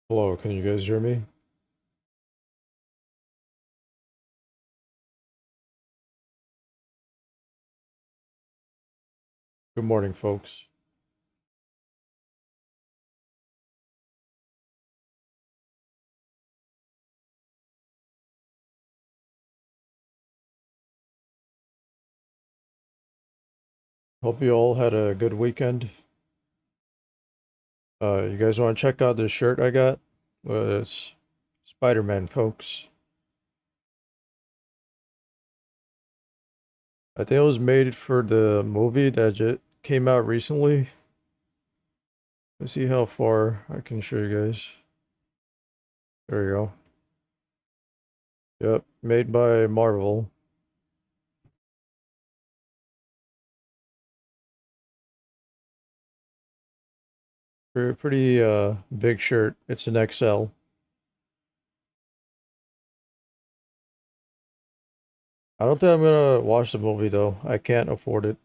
Hello, can you guys hear me? Good morning, folks. Hope you all had a good weekend. You guys want to check out this shirt I got? It's Spider-Man, folks. I think it was made for the movie that just came out recently. Let's see how far I can show you guys. There you go. Yep, made by Marvel. Pretty big shirt. It's an XL. I don't think I'm gonna watch the movie though. I can't afford it.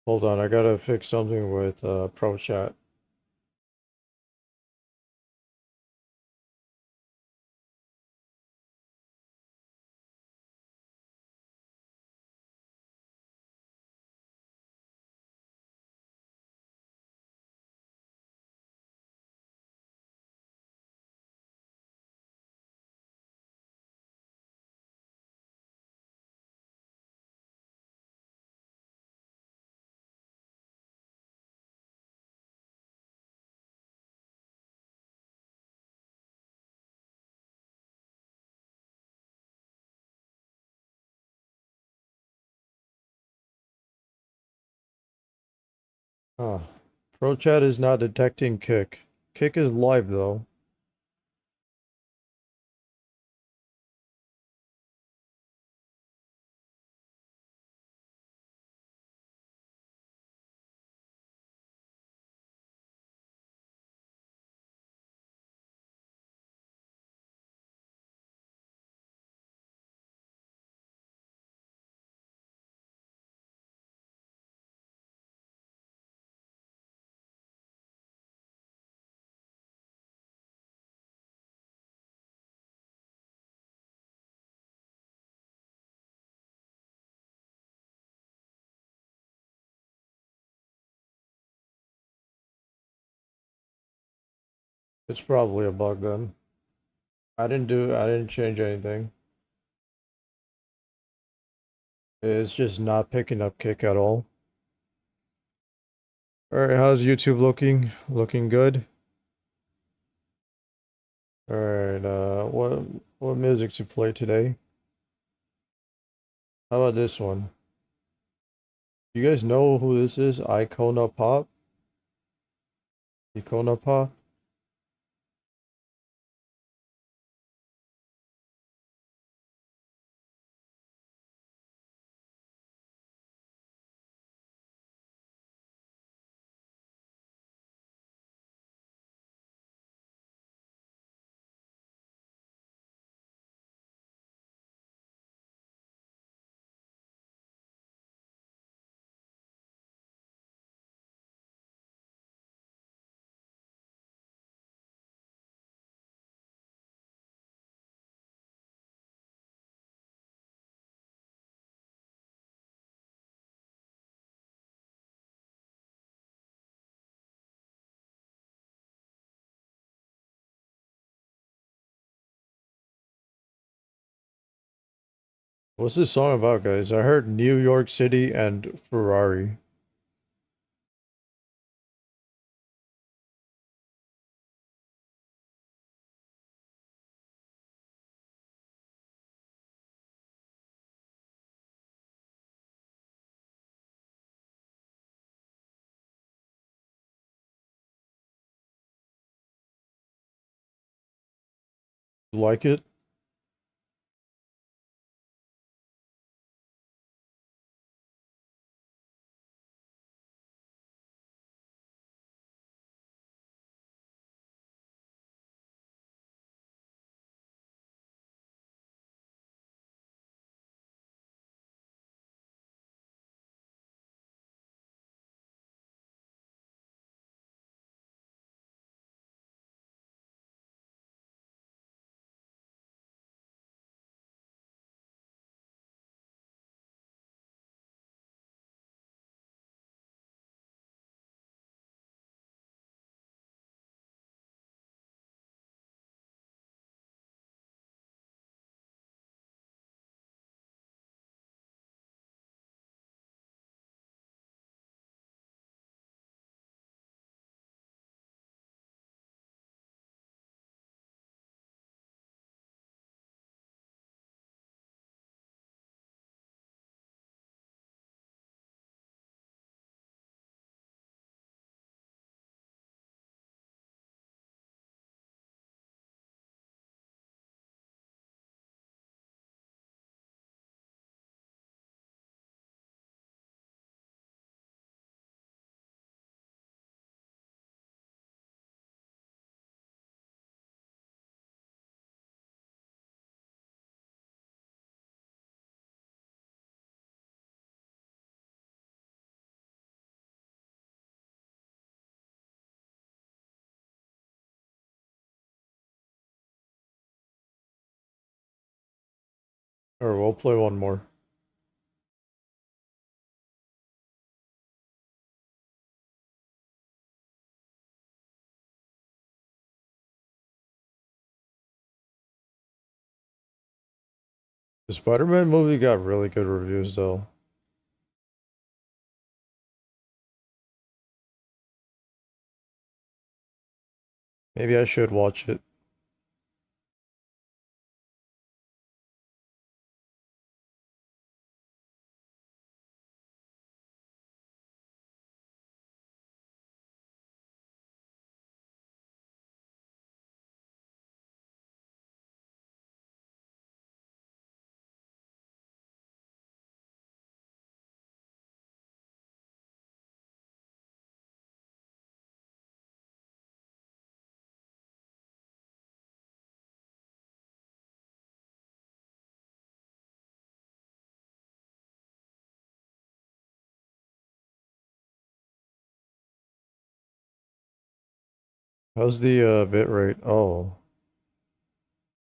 Hold on, I gotta fix something with Pro Chat. Huh. Pro chat is not detecting kick. Kick is live though. It's probably a bug then. I didn't change anything. It's just not picking up kick at all. Alright, how's YouTube looking? Looking good? Alright, what music to play today? How about this one? You guys know who this is? Icona Pop? Icona Pop? What's this song about, guys? I heard New York City and Ferrari. You like it? Or we'll play one more. The Spider-Man movie got really good reviews though. Maybe I should watch it. How's the bit rate? Oh,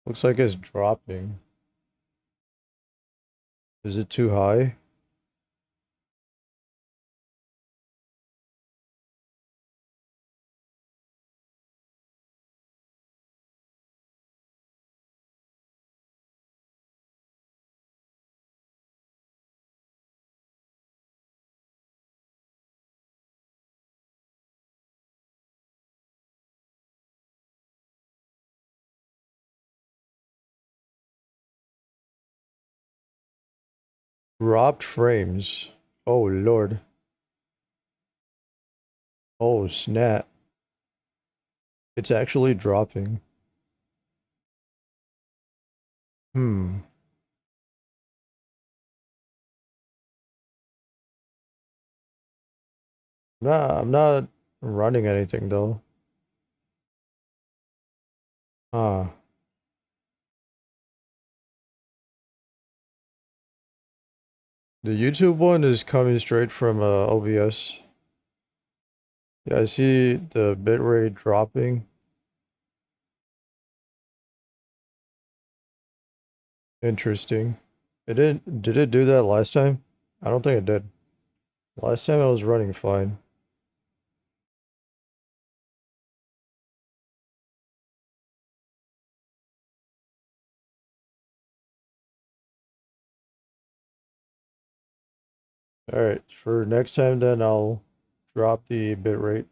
looks like it's dropping. Is it too high? Dropped frames. Oh Lord. Oh snap. It's actually dropping. Hmm. Nah, I'm not running anything though. Ah. The YouTube one is coming straight from OBS. Yeah, I see the bitrate dropping. Interesting. Did it do that last time? I don't think it did. Last time I was running fine. Alright, for next time then I'll drop the bitrate.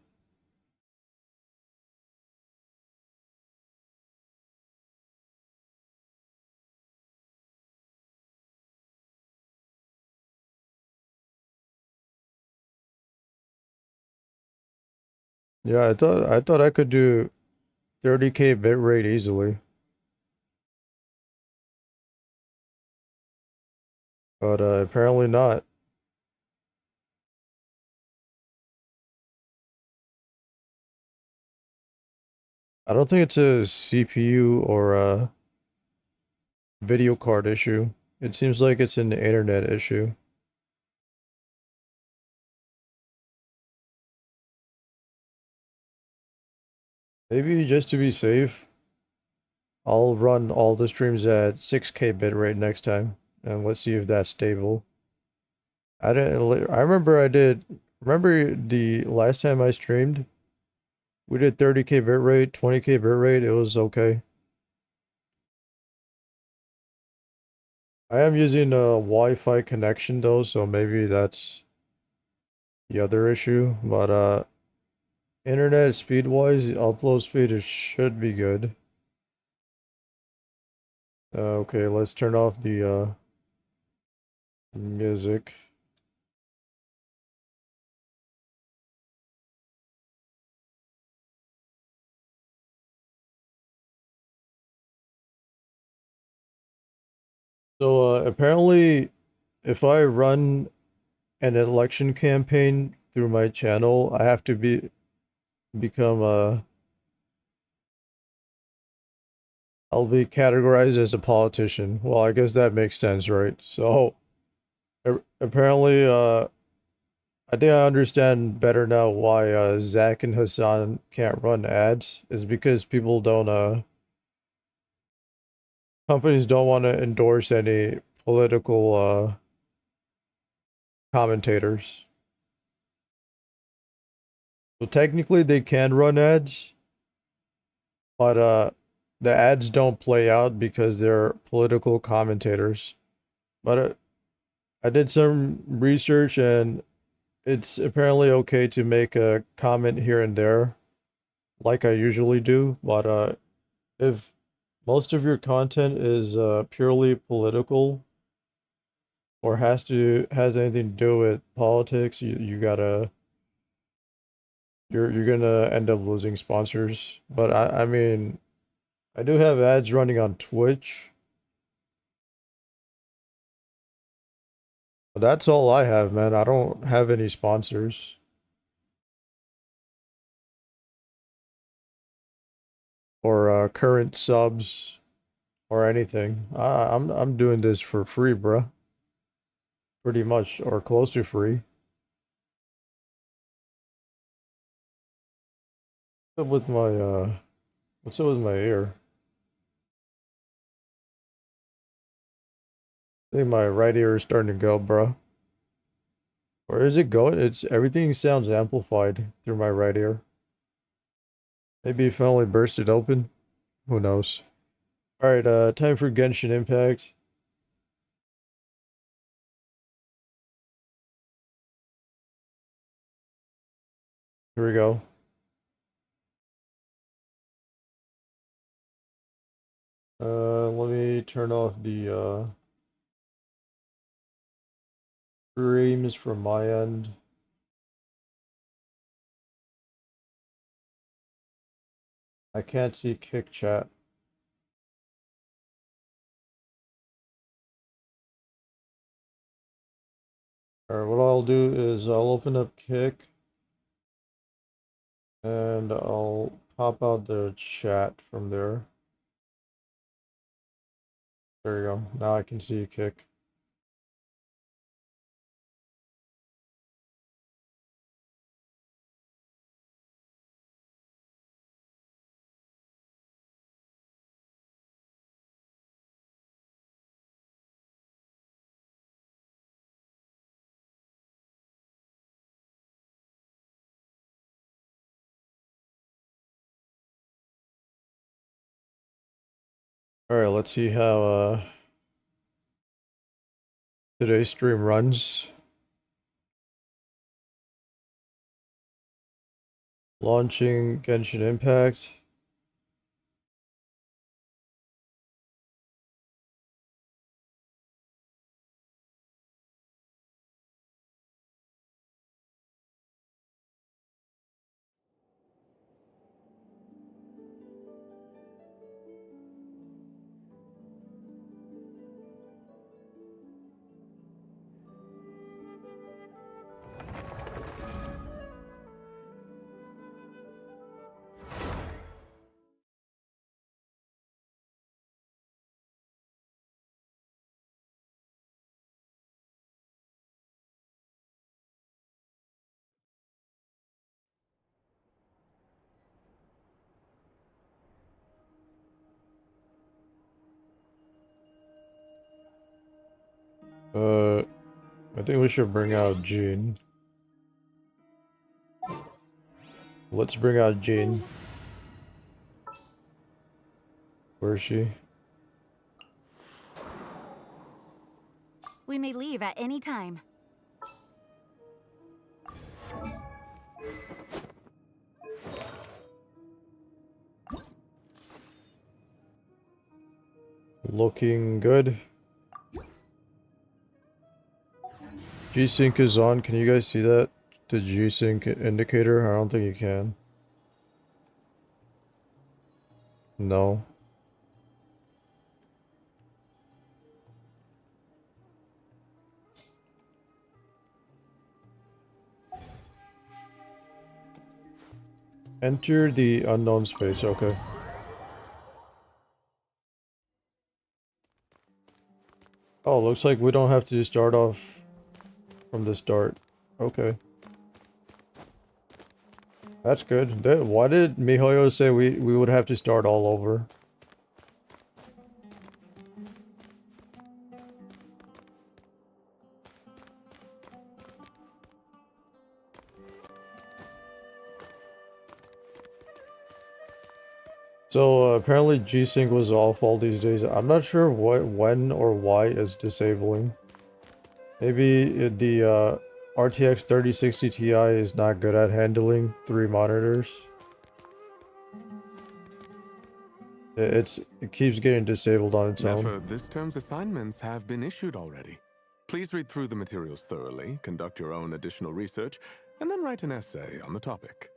Yeah, I thought I could do 30K bitrate easily. but apparently not. I don't think it's a CPU or a video card issue. It seems like it's an internet issue. Maybe just to be safe, I'll run all the streams at 6K bitrate next time, and let's see if that's stable. I remember I did. Remember the last time I streamed, we did 30K bitrate, 20K bitrate. It was okay. I am using a Wi-Fi connection though, so maybe that's the other issue. But internet speed wise, the upload speed it should be good. Okay, let's turn off the music. So apparently, if I run an election campaign through my channel, I have to become I'll be categorized as a politician. Well, I guess that makes sense, right? So apparently, I think I understand better now why Zach and Hassan can't run ads is because people don't companies don't want to endorse any political commentators. So technically they can run ads, but the ads don't play out because they're political commentators. But I did some research and it's apparently okay to make a comment here and there like I usually do, but if most of your content is purely political or has anything to do with politics, you gotta you're gonna end up losing sponsors. But I mean I do have ads running on Twitch, but that's all I have, man. I don't have any sponsors or current subs or anything. I'm doing this for free, bruh. Pretty much or close to free. What's up with my what's up with my ear? I think my right ear is starting to go, bro. Where is it going? It's everything sounds amplified through my right ear. Maybe if I only burst it open. Who knows? Alright, time for Genshin Impact. Here we go. Let me turn off the streams from my end. I can't see kick chat. Alright, what I'll do is I'll open up kick and I'll pop out the chat from there. There you go. Now I can see kick. Alright, let's see how today's stream runs. Launching Genshin Impact. I think we should bring out Jean. Let's bring out Jean. Where is she? We may leave at any time. Looking good. G-Sync is on. Can you guys see that? The G-Sync indicator? I don't think you can. No. Enter the unknown space. Okay. Oh, looks like we don't have to start off from the start. Okay. That's good. Why did MiHoYo say we would have to start all over? So apparently G-Sync was off all these days. I'm not sure when or why it's disabling. Maybe the RTX 3060 Ti is not good at handling 3 monitors. It keeps getting disabled on its own. Nefer, this term's assignments have been issued already. Please read through the materials thoroughly, conduct your own additional research, and then write an essay on the topic.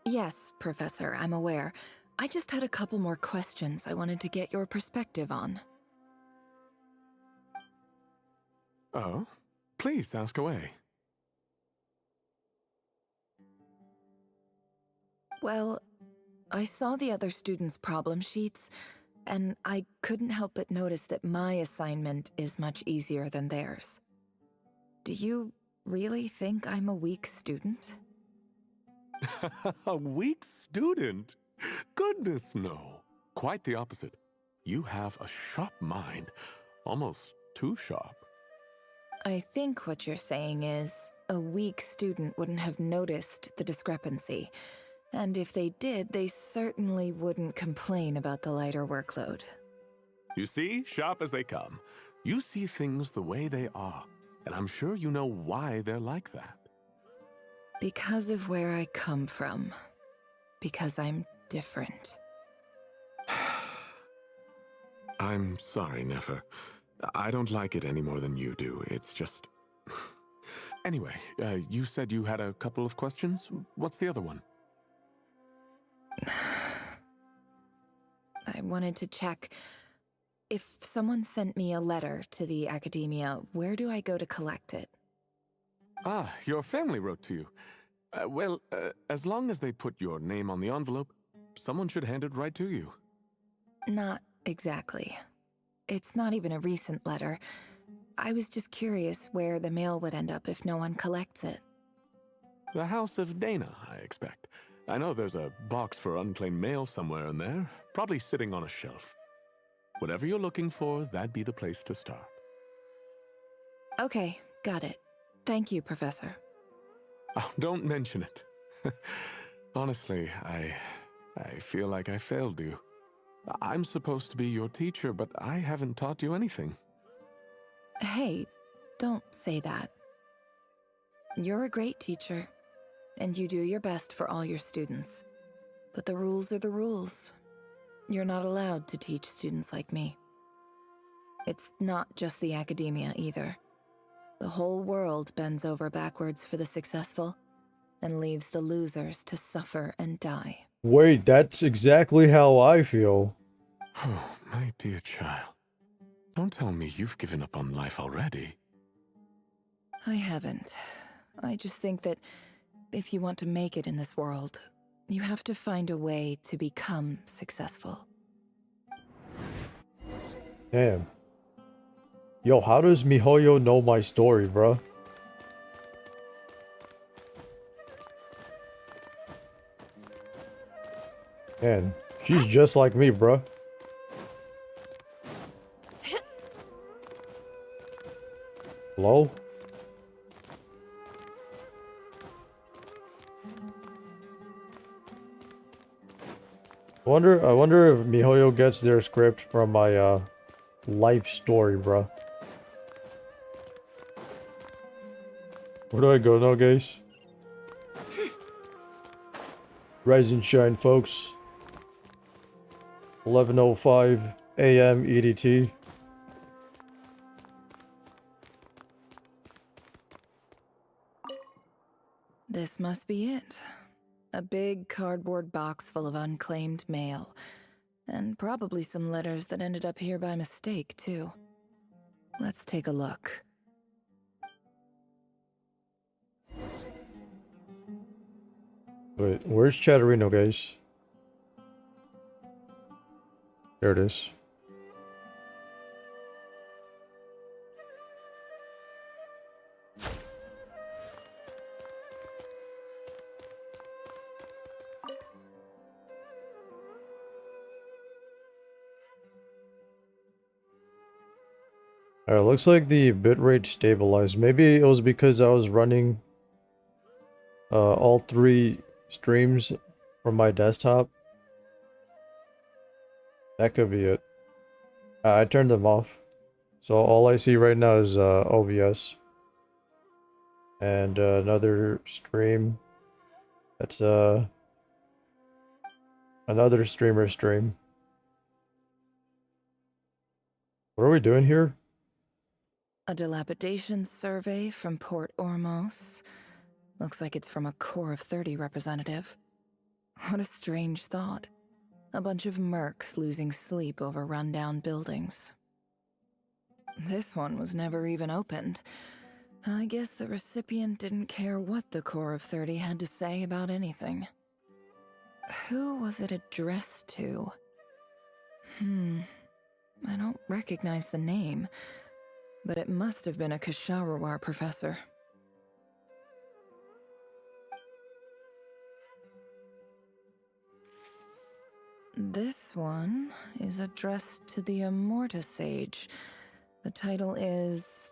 Yes, Professor, I'm aware. I just had a couple more questions I wanted to get your perspective on. Oh? Please ask away. Well, I saw the other students' problem sheets, and I couldn't help but notice that my assignment is much easier than theirs. Do you really think I'm a weak student? A weak student? Goodness, no. Quite the opposite. You have a sharp mind. Almost too sharp. I think what you're saying is, a weak student wouldn't have noticed the discrepancy. And if they did, they certainly wouldn't complain about the lighter workload. You see, sharp as they come. You see things the way they are, and I'm sure you know why they're like that. Because of where I come from. Because I'm different. I'm sorry, Nefer. I don't like it any more than you do. It's just... Anyway, you said you had a couple of questions. What's the other one? I wanted to check. If someone sent me a letter to the academia, where do I go to collect it? Ah, your family wrote to you. Well, as long as they put your name on the envelope, someone should hand it right to you. Not exactly. It's not even a recent letter. I was just curious where the mail would end up if no one collects it. The House of Dana, I expect. I know there's a box for unclaimed mail somewhere in there, probably sitting on a shelf. Whatever you're looking for, that'd be the place to start. Okay, got it. Thank you, Professor. Oh, don't mention it. Honestly, I feel like I failed you. I'm supposed to be your teacher, but I haven't taught you anything. Hey, don't say that. You're a great teacher, and you do your best for all your students. But the rules are the rules. You're not allowed to teach students like me. It's not just the academia either. The whole world bends over backwards for the successful and leaves the losers to suffer and die. Wait, that's exactly how I feel. Oh, my dear child. Don't tell me you've given up on life already. I haven't. I just think that if you want to make it in this world, you have to find a way to become successful. Damn. Yo, how does MiHoYo know my story, bruh? Man, she's just like me, bruh. Hello? I wonder if MiHoYo gets their script from my life story, bruh. Where do I go now, guys? Rise and shine, folks. 11:05 a.m. EDT. This must be it. A big cardboard box full of unclaimed mail. And probably some letters that ended up here by mistake, too. Let's take a look. Wait, where's Chatterino, guys? There it is. Alright, looks like the bitrate stabilized. Maybe it was because I was running all 3 streams from my desktop. That could be it. I turned them off. So all I see right now is OBS. And another stream. That's another streamer stream. What are we doing here? A dilapidation survey from Port Ormos. Looks like it's from a Core of 30 representative. What a strange thought. A bunch of mercs losing sleep over rundown buildings. This one was never even opened. I guess the recipient didn't care what the Core of 30 had to say about anything. Who was it addressed to? I don't recognize the name, but it must have been a Ksharawar professor. This one is addressed to the SkySage. The title is...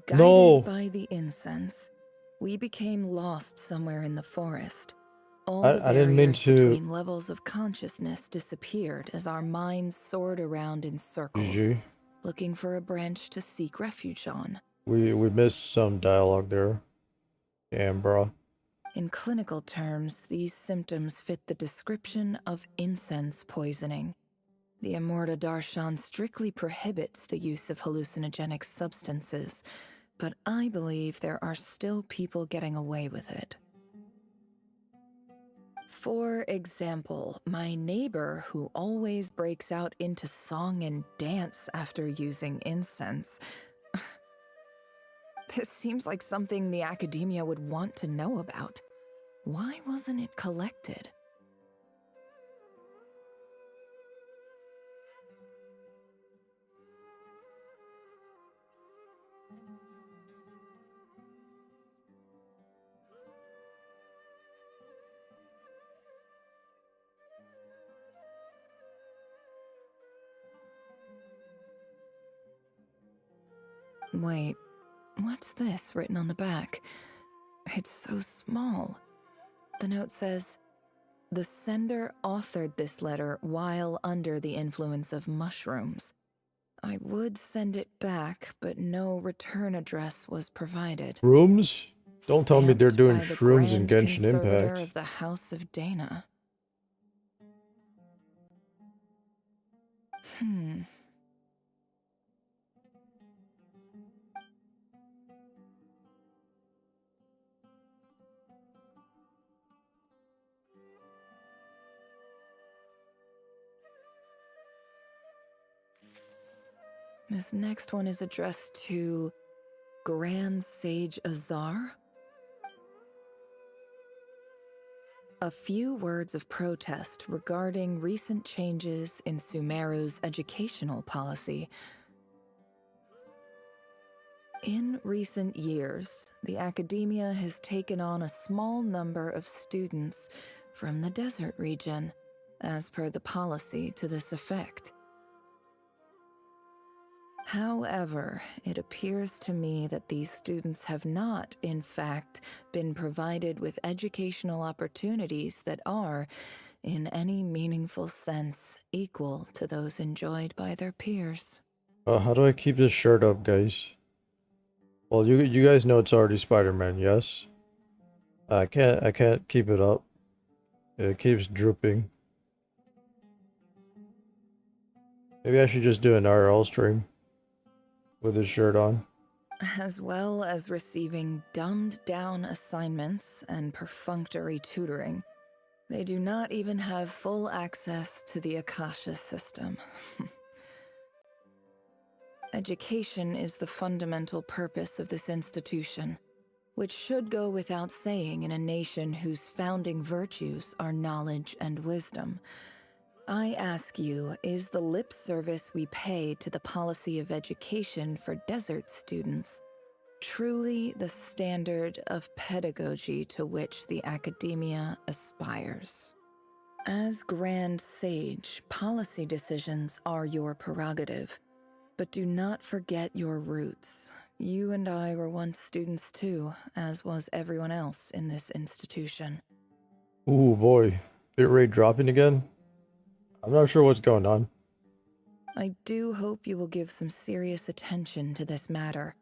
Guided No. by the incense, we became lost somewhere in the forest. All I the didn't mean barriers to... between levels of consciousness disappeared as our minds soared around in circles, GG. looking for a branch to seek refuge on. We missed some dialogue there. Damn, bro. In clinical terms, these symptoms fit the description of incense poisoning. The Amorta Darshan strictly prohibits the use of hallucinogenic substances, but I believe there are still people getting away with it. For example, my neighbor who always breaks out into song and dance after using incense. This seems like something the academia would want to know about. Why wasn't it collected? Wait, what's this written on the back? It's so small. The note says, "The sender authored this letter while under the influence of mushrooms. I would send it back, but no return address was provided." Rooms? Don't tell me they're Stamped doing by the shrooms in Grand Genshin Conservator Impact. of the House of Dana. This next one is addressed to Grand Sage Azar. A few words of protest regarding recent changes in Sumeru's educational policy. In recent years, the academia has taken on a small number of students from the desert region, as per the policy to this effect. However, it appears to me that these students have not, in fact, been provided with educational opportunities that are, in any meaningful sense, equal to those enjoyed by their peers. How do I keep this shirt up, guys? Well, you guys know it's already Spider-Man, yes? I can't keep it up. It keeps drooping. Maybe I should just do an RL stream with this shirt on. As well as receiving dumbed-down assignments and perfunctory tutoring, they do not even have full access to the Akasha system. Education is the fundamental purpose of this institution, which should go without saying in a nation whose founding virtues are knowledge and wisdom. I ask you, is the lip service we pay to the policy of education for desert students truly the standard of pedagogy to which the academia aspires? As Grand Sage, policy decisions are your prerogative, but do not forget your roots. You and I were once students too, as was everyone else in this institution. Ooh boy, bitrate dropping again? I'm not sure what's going on. I do hope you will give some serious attention to this matter.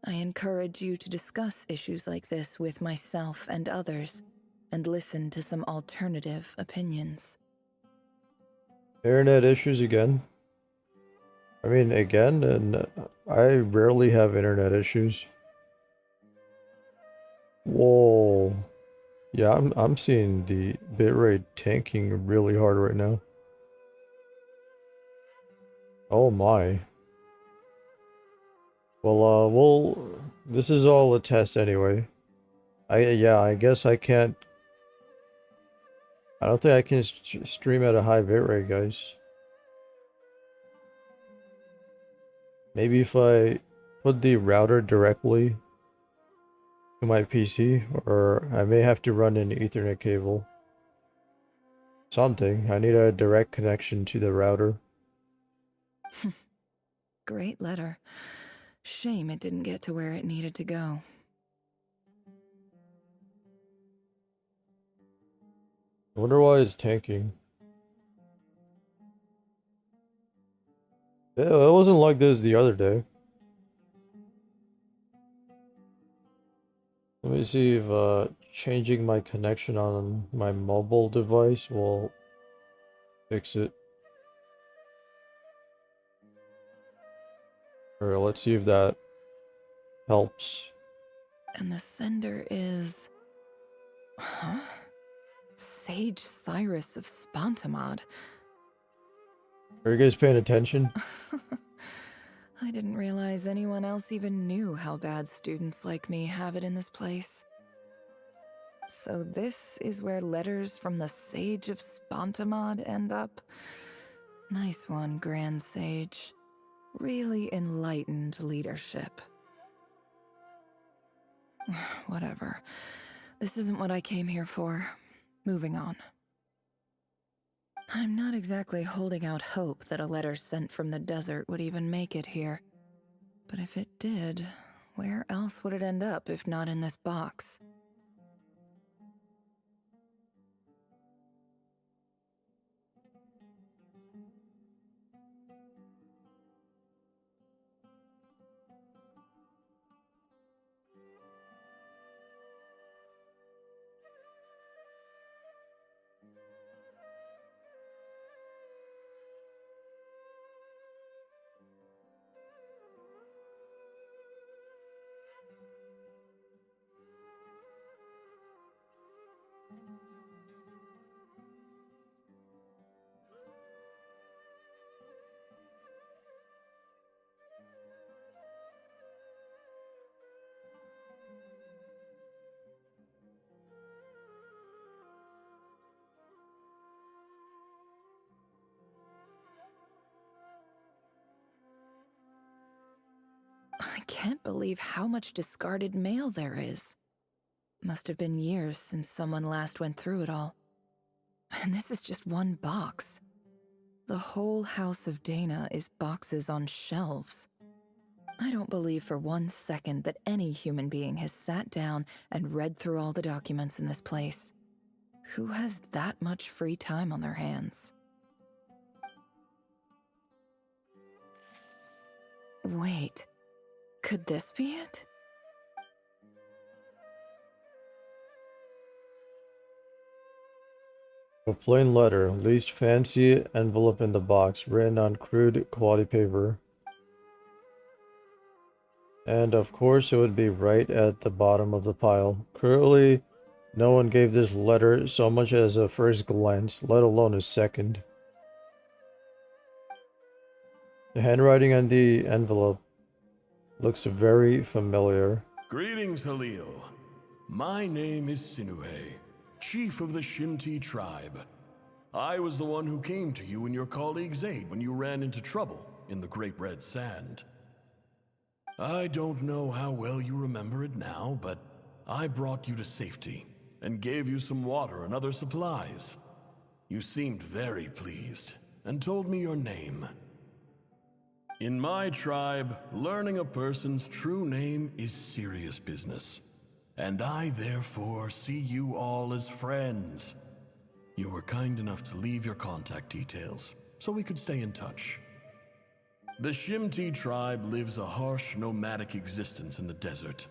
I encourage you to discuss issues like this with myself and others, and listen to some alternative opinions. Internet issues again? I mean, again, and I rarely have internet issues. Whoa. Yeah, I'm seeing the bitrate tanking really hard right now. Oh my. Well, this is all a test anyway. I guess I can't. I don't think I can stream at a high bitrate, guys. Maybe if I put the router directly to my PC, or I may have to run an Ethernet cable. Something. I need a direct connection to the router. Great letter. Shame it didn't get to where it needed to go. I wonder why it's tanking. It wasn't like this the other day. Let me see if changing my connection on my mobile device will fix it. Or let's see if that helps. And the sender is... Huh? Sage Cyrus of Spontamod. Are you guys paying attention? I didn't realize anyone else even knew how bad students like me have it in this place. So this is where letters from the Sage of Spontamod end up? Nice one, Grand Sage. Really enlightened leadership. Whatever. This isn't what I came here for. Moving on. I'm not exactly holding out hope that a letter sent from the desert would even make it here. But if it did, where else would it end up if not in this box? I can't believe how much discarded mail there is. Must have been years since someone last went through it all. And this is just one box. The whole House of Dana is boxes on shelves. I don't believe for 1 second that any human being has sat down and read through all the documents in this place. Who has that much free time on their hands? Wait, could this be it? A plain letter, least fancy envelope in the box, written on crude quality paper. And of course, it would be right at the bottom of the pile. Clearly, no one gave this letter so much as a first glance, let alone a second. The handwriting on the envelope looks very familiar. Greetings, Halil. My name is Sinue, chief of the Shimti tribe. I was the one who came to you and your colleague's aid when you ran into trouble in the Great Red Sand. I don't know how well you remember it now, but I brought you to safety and gave you some water and other supplies. You seemed very pleased and told me your name. In my tribe, learning a person's true name is serious business, and I therefore see you all as friends. You were kind enough to leave your contact details so we could stay in touch. The Shimti tribe lives a harsh, nomadic existence in the desert.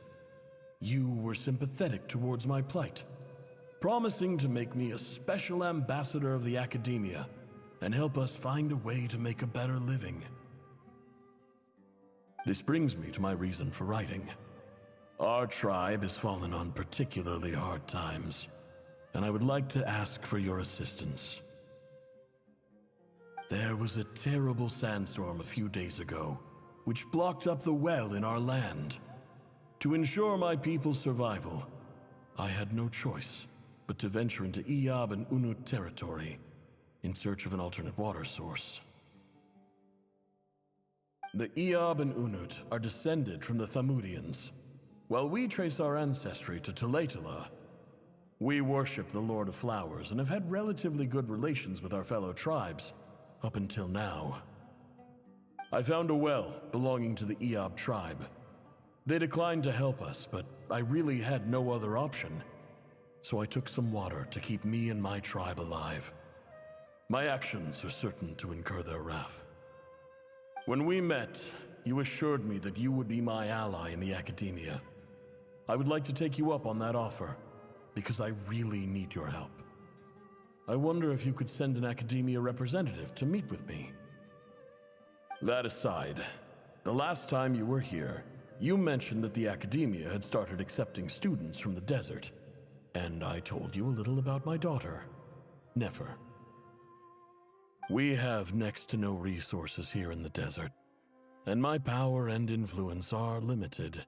You were sympathetic towards my plight, promising to make me a special ambassador of the academia and help us find a way to make a better living. This brings me to my reason for writing. Our tribe has fallen on particularly hard times, and I would like to ask for your assistance. There was a terrible sandstorm a few days ago, which blocked up the well in our land. To ensure my people's survival, I had no choice but to venture into Iyab and Unut territory in search of an alternate water source. The Iyab and Unut are descended from the Thamudians. While we trace our ancestry to Tulatala, we worship the Lord of Flowers and have had relatively good relations with our fellow tribes up until now. I found a well belonging to the Iyab tribe. They declined to help us, but I really had no other option, so I took some water to keep me and my tribe alive. My actions are certain to incur their wrath. When we met, you assured me that you would be my ally in the academia. I would like to take you up on that offer, because I really need your help. I wonder if you could send an academia representative to meet with me. That aside, the last time you were here, you mentioned that the academia had started accepting students from the desert, and I told you a little about my daughter, Nefer. We have next to no resources here in the desert, and my power and influence are limited.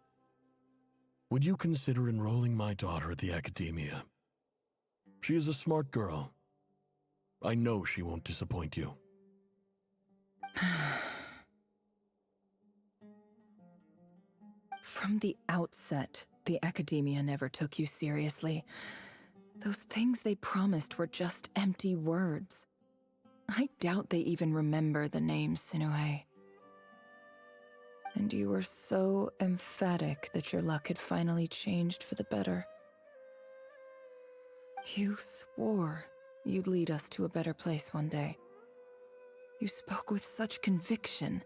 Would you consider enrolling my daughter at the academia? She is a smart girl. I know she won't disappoint you. From the outset, the academia never took you seriously. Those things they promised were just empty words. I doubt they even remember the name Sinue. And you were so emphatic that your luck had finally changed for the better. You swore you'd lead us to a better place one day. You spoke with such conviction,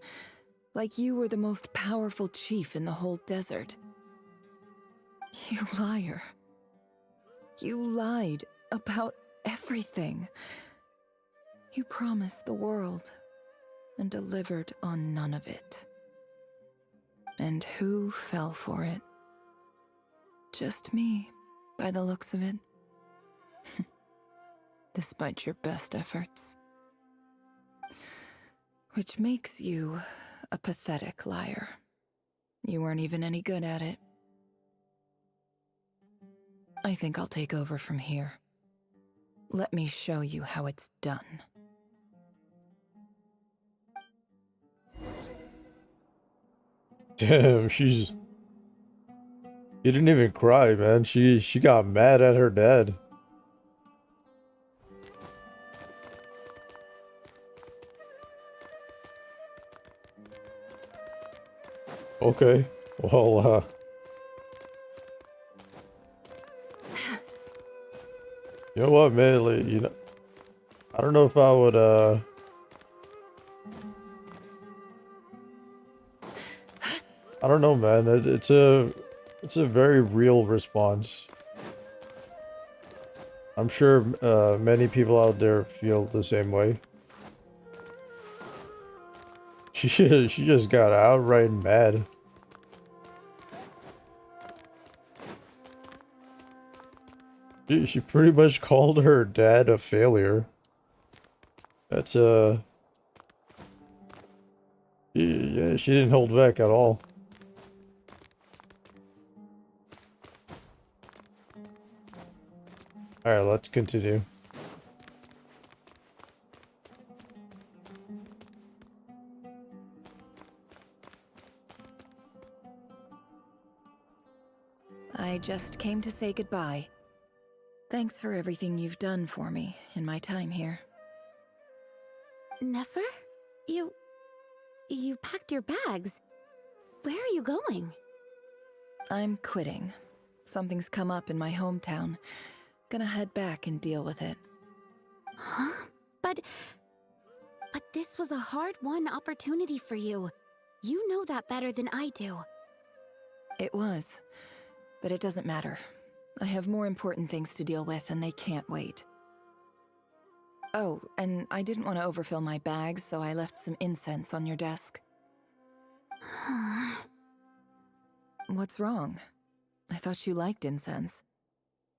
like you were the most powerful chief in the whole desert. You liar. You lied about everything. You promised the world and delivered on none of it. And who fell for it? Just me, by the looks of it. Despite your best efforts. Which makes you a pathetic liar. You weren't even any good at it. I think I'll take over from here. Let me show you how it's done. Damn, she didn't even cry, man. She got mad at her dad. Okay. Well, you know what, man? Like, I don't know if I would, I don't know, man. It's a very real response. I'm sure, many people out there feel the same way. She just got outright mad. She pretty much called her dad a failure. That's, yeah, she didn't hold back at all. Alright, let's continue. I just came to say goodbye. Thanks for everything you've done for me in my time here. Nefer? You packed your bags. Where are you going? I'm quitting. Something's come up in my hometown. Gonna head back and deal with it. Huh? But this was a hard-won opportunity for you. You know that better than I do. It was. But it doesn't matter. I have more important things to deal with and they can't wait. Oh, and I didn't want to overfill my bags, so I left some incense on your desk. What's wrong? I thought you liked incense.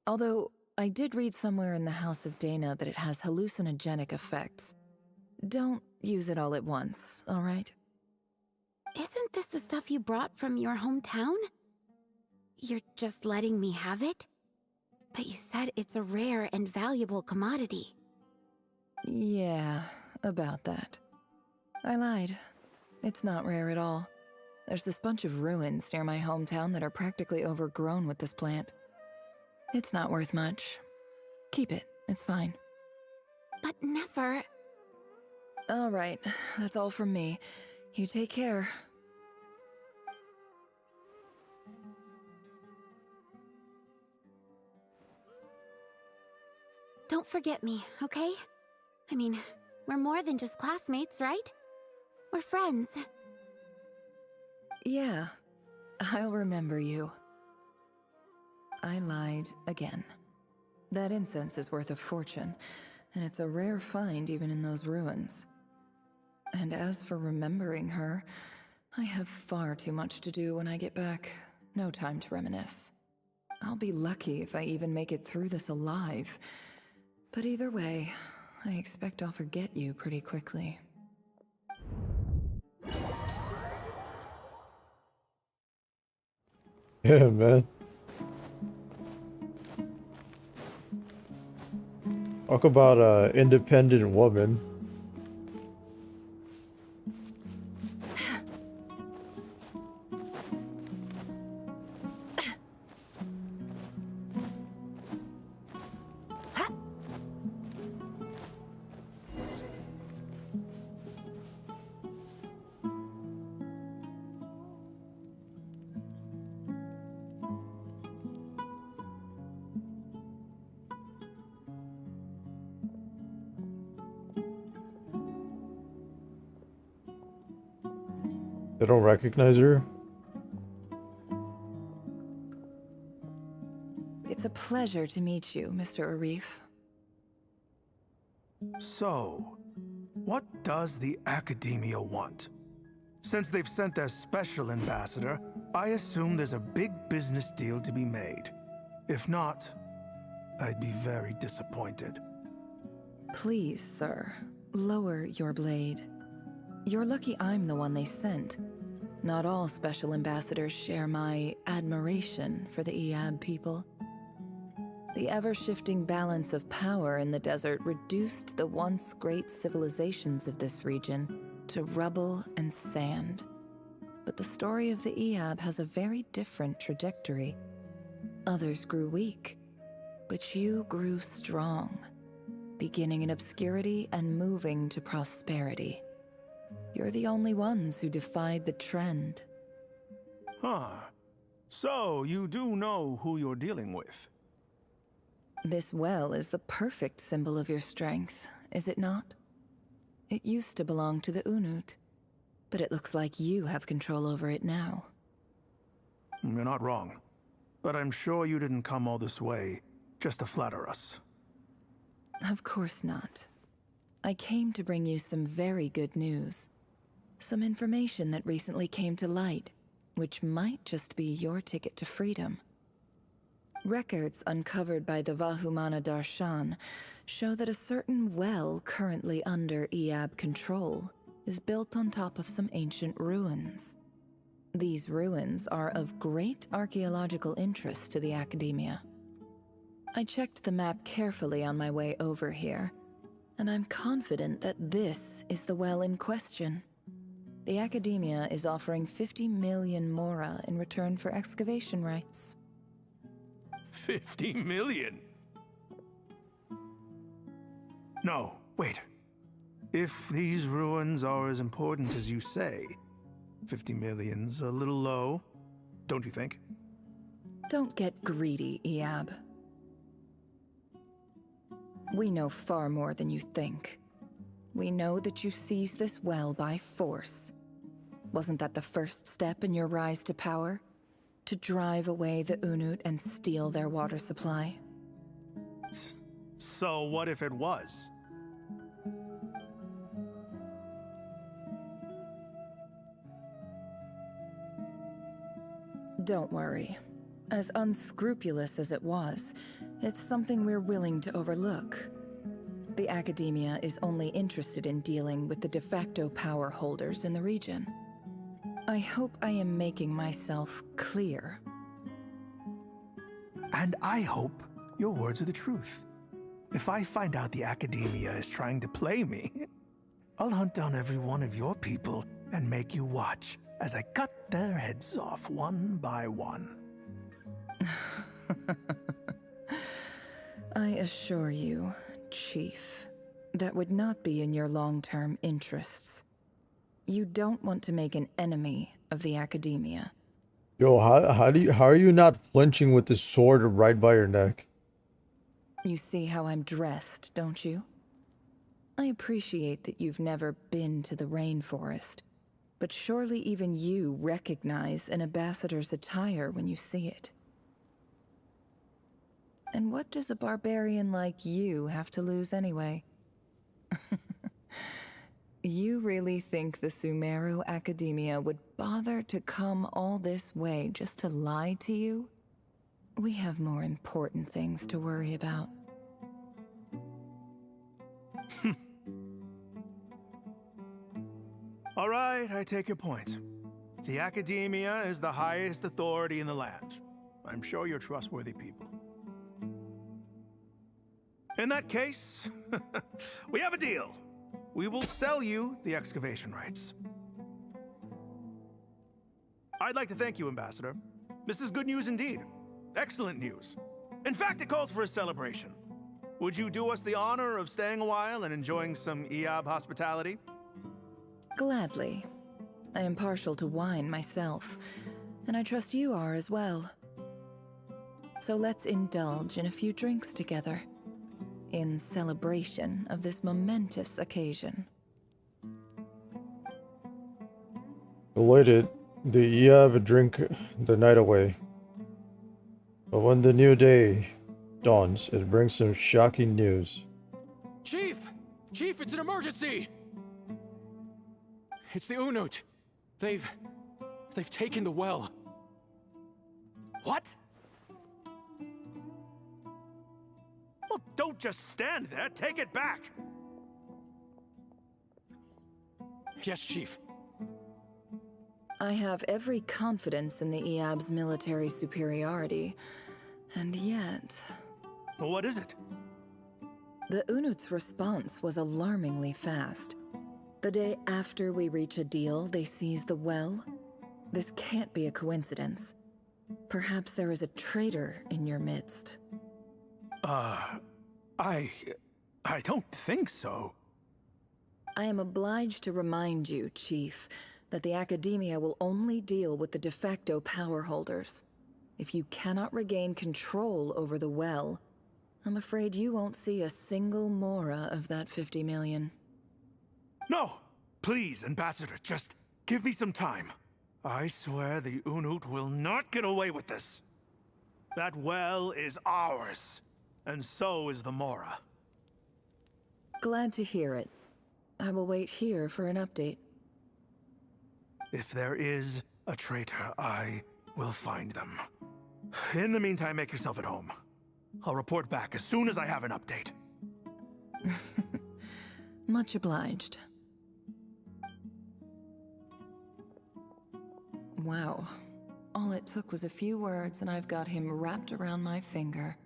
Although, I did read somewhere in the House of Dana that it has hallucinogenic effects. Don't use it all at once, alright? Isn't this the stuff you brought from your hometown? You're just letting me have it? But you said it's a rare and valuable commodity. Yeah, about that. I lied. It's not rare at all. There's this bunch of ruins near my hometown that are practically overgrown with this plant. It's not worth much. Keep it, it's fine. But Nefer... Alright, that's all from me. You take care. Don't forget me, okay? I mean, we're more than just classmates, right? We're friends. Yeah, I'll remember you. I lied again. That incense is worth a fortune, and it's a rare find even in those ruins. And as for remembering her, I have far too much to do when I get back. No time to reminisce. I'll be lucky if I even make it through this alive. But either way, I expect I'll forget you pretty quickly. Yeah, man. Talk about a independent woman. They don't recognize her? It's a pleasure to meet you, Mr. Arif. So, what does the Academia want? Since they've sent their special ambassador, I assume there's a big business deal to be made. If not, I'd be very disappointed. Please, sir, lower your blade. You're lucky I'm the one they sent. Not all special ambassadors share my admiration for the Iab people. The ever-shifting balance of power in the desert reduced the once great civilizations of this region to rubble and sand. But the story of the Iab has a very different trajectory. Others grew weak, but you grew strong, beginning in obscurity and moving to prosperity. You're the only ones who defied the trend. Huh. So, you do know who you're dealing with. This well is the perfect symbol of your strength, is it not? It used to belong to the Unut, but it looks like you have control over it now. You're not wrong. But I'm sure you didn't come all this way just to flatter us. Of course not. I came to bring you some very good news. Some information that recently came to light, which might just be your ticket to freedom. Records uncovered by the Vahumana Darshan show that a certain well currently under Eab control is built on top of some ancient ruins. These ruins are of great archaeological interest to the Academia. I checked the map carefully on my way over here, and I'm confident that this is the well in question. The Academia is offering 50 million mora in return for excavation rights. 50 million? No, wait. If these ruins are as important as you say, 50 million's a little low, don't you think? Don't get greedy, Eab. We know far more than you think. We know that you seized this well by force. Wasn't that the first step in your rise to power? To drive away the Unut and steal their water supply? So what if it was? Don't worry. As unscrupulous as it was, it's something we're willing to overlook. The Academia is only interested in dealing with the de facto power holders in the region. I hope I am making myself clear. And I hope your words are the truth. If I find out the Academia is trying to play me, I'll hunt down every one of your people and make you watch as I cut their heads off one by one. I assure you, Chief, that would not be in your long-term interests. You don't want to make an enemy of the Academia. Yo, how are you not flinching with the sword right by your neck? You see how I'm dressed, don't you? I appreciate that you've never been to the rainforest, but surely even you recognize an ambassador's attire when you see it. And what does a barbarian like you have to lose anyway? You really think the Sumeru Academia would bother to come all this way just to lie to you? We have more important things to worry about. All right, I take your point. The Academia is the highest authority in the land. I'm sure you're trustworthy people. In that case, we have a deal. We will sell you the excavation rights. I'd like to thank you, Ambassador. This is good news indeed. Excellent news. In fact, it calls for a celebration. Would you do us the honor of staying a while and enjoying some Eab hospitality? Gladly. I am partial to wine myself, and I trust you are as well. So let's indulge in a few drinks together, in celebration of this momentous occasion. Related, the Eab drink the night away. But when the new day dawns, it brings some shocking news. Chief! Chief, it's an emergency! It's the Unut. They've taken the well. What? Well, don't just stand there. Take it back. Yes, Chief. I have every confidence in the Eab's military superiority, and yet... Well, what is it? The Unut's response was alarmingly fast. The day after we reach a deal, they seize the well. This can't be a coincidence. Perhaps there is a traitor in your midst. I don't think so. I am obliged to remind you, Chief, that the Academia will only deal with the de facto power holders. If you cannot regain control over the well, I'm afraid you won't see a single mora of that 50 million. No! Please, Ambassador, just give me some time. I swear the Unut will not get away with this. That well is ours, and so is the Mora. Glad to hear it. I will wait here for an update. If there is a traitor, I will find them. In the meantime, make yourself at home. I'll report back as soon as I have an update. Much obliged. Wow. All it took was a few words and I've got him wrapped around my finger.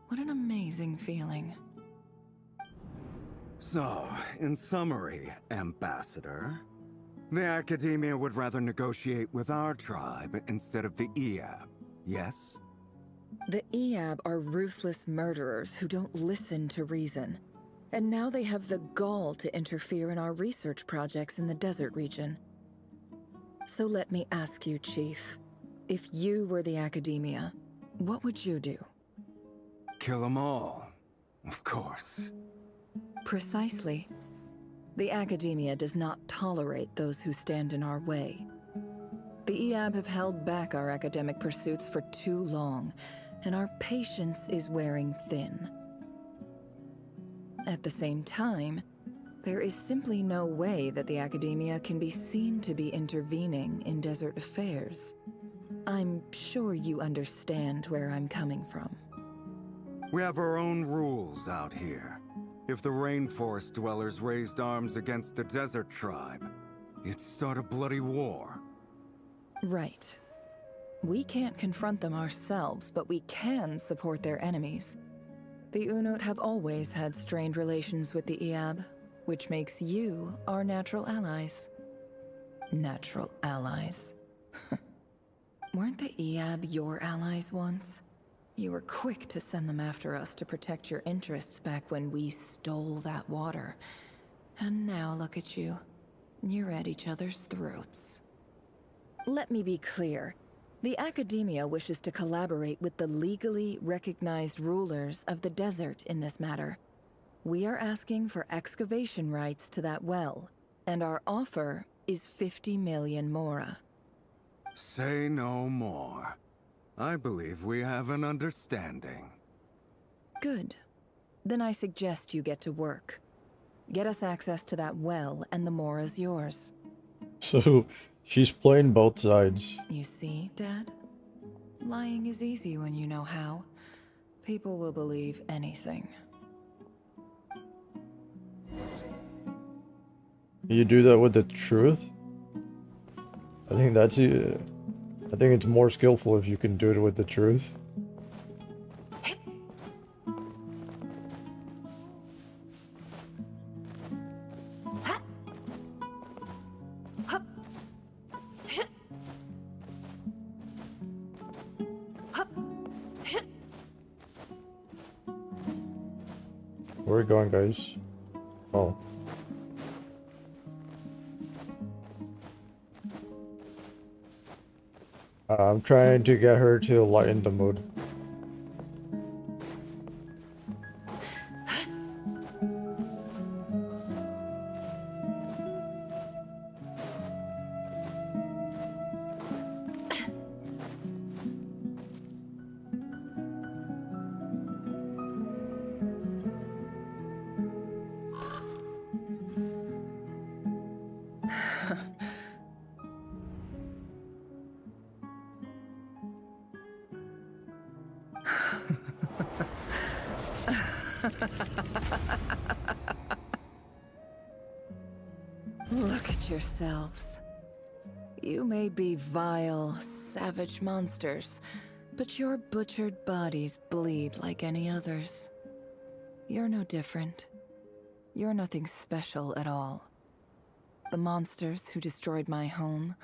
What an amazing feeling. So, in summary, Ambassador, the Academia would rather negotiate with our tribe instead of the Eab, yes? The Eab are ruthless murderers who don't listen to reason. And now they have the gall to interfere in our research projects in the desert region. So let me ask you, Chief. If you were the Academia, what would you do? Kill them all, of course. Precisely. The Academia does not tolerate those who stand in our way. The Eab have held back our academic pursuits for too long, and our patience is wearing thin. At the same time, there is simply no way that the Academia can be seen to be intervening in desert affairs. I'm sure you understand where I'm coming from. We have our own rules out here. If the rainforest dwellers raised arms against a desert tribe, you'd start a bloody war. Right. We can't confront them ourselves, but we can support their enemies. The Unut have always had strained relations with the Eab, which makes you our natural allies. Natural allies. Weren't the Eab your allies once? You were quick to send them after us to protect your interests back when we stole that water. And now look at you. You're at each other's throats. Let me be clear. The Academia wishes to collaborate with the legally recognized rulers of the desert in this matter. We are asking for excavation rights to that well, and our offer is 50 million mora. Say no more. I believe we have an understanding. Good. Then I suggest you get to work. Get us access to that well, and the mora's yours. So, she's playing both sides. You see, Dad? Lying is easy when you know how. People will believe anything. You do that with the truth? I think that's I think it's more skillful if you can do it with the truth. Where are we going, guys? Oh. I'm trying to get her to lighten the mood. Look at yourselves. You may be vile, savage monsters, but your butchered bodies bleed like any others. You're no different. You're nothing special at all. The monsters who destroyed my home,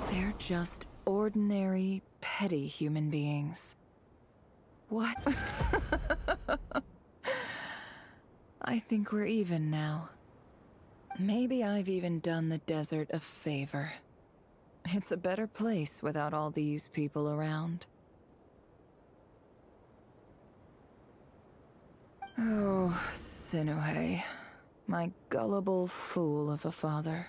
they're just ordinary, petty human beings. What? I think we're even now. Maybe I've even done the desert a favor. It's a better place without all these people around. Oh, Sinuhe. My gullible fool of a father.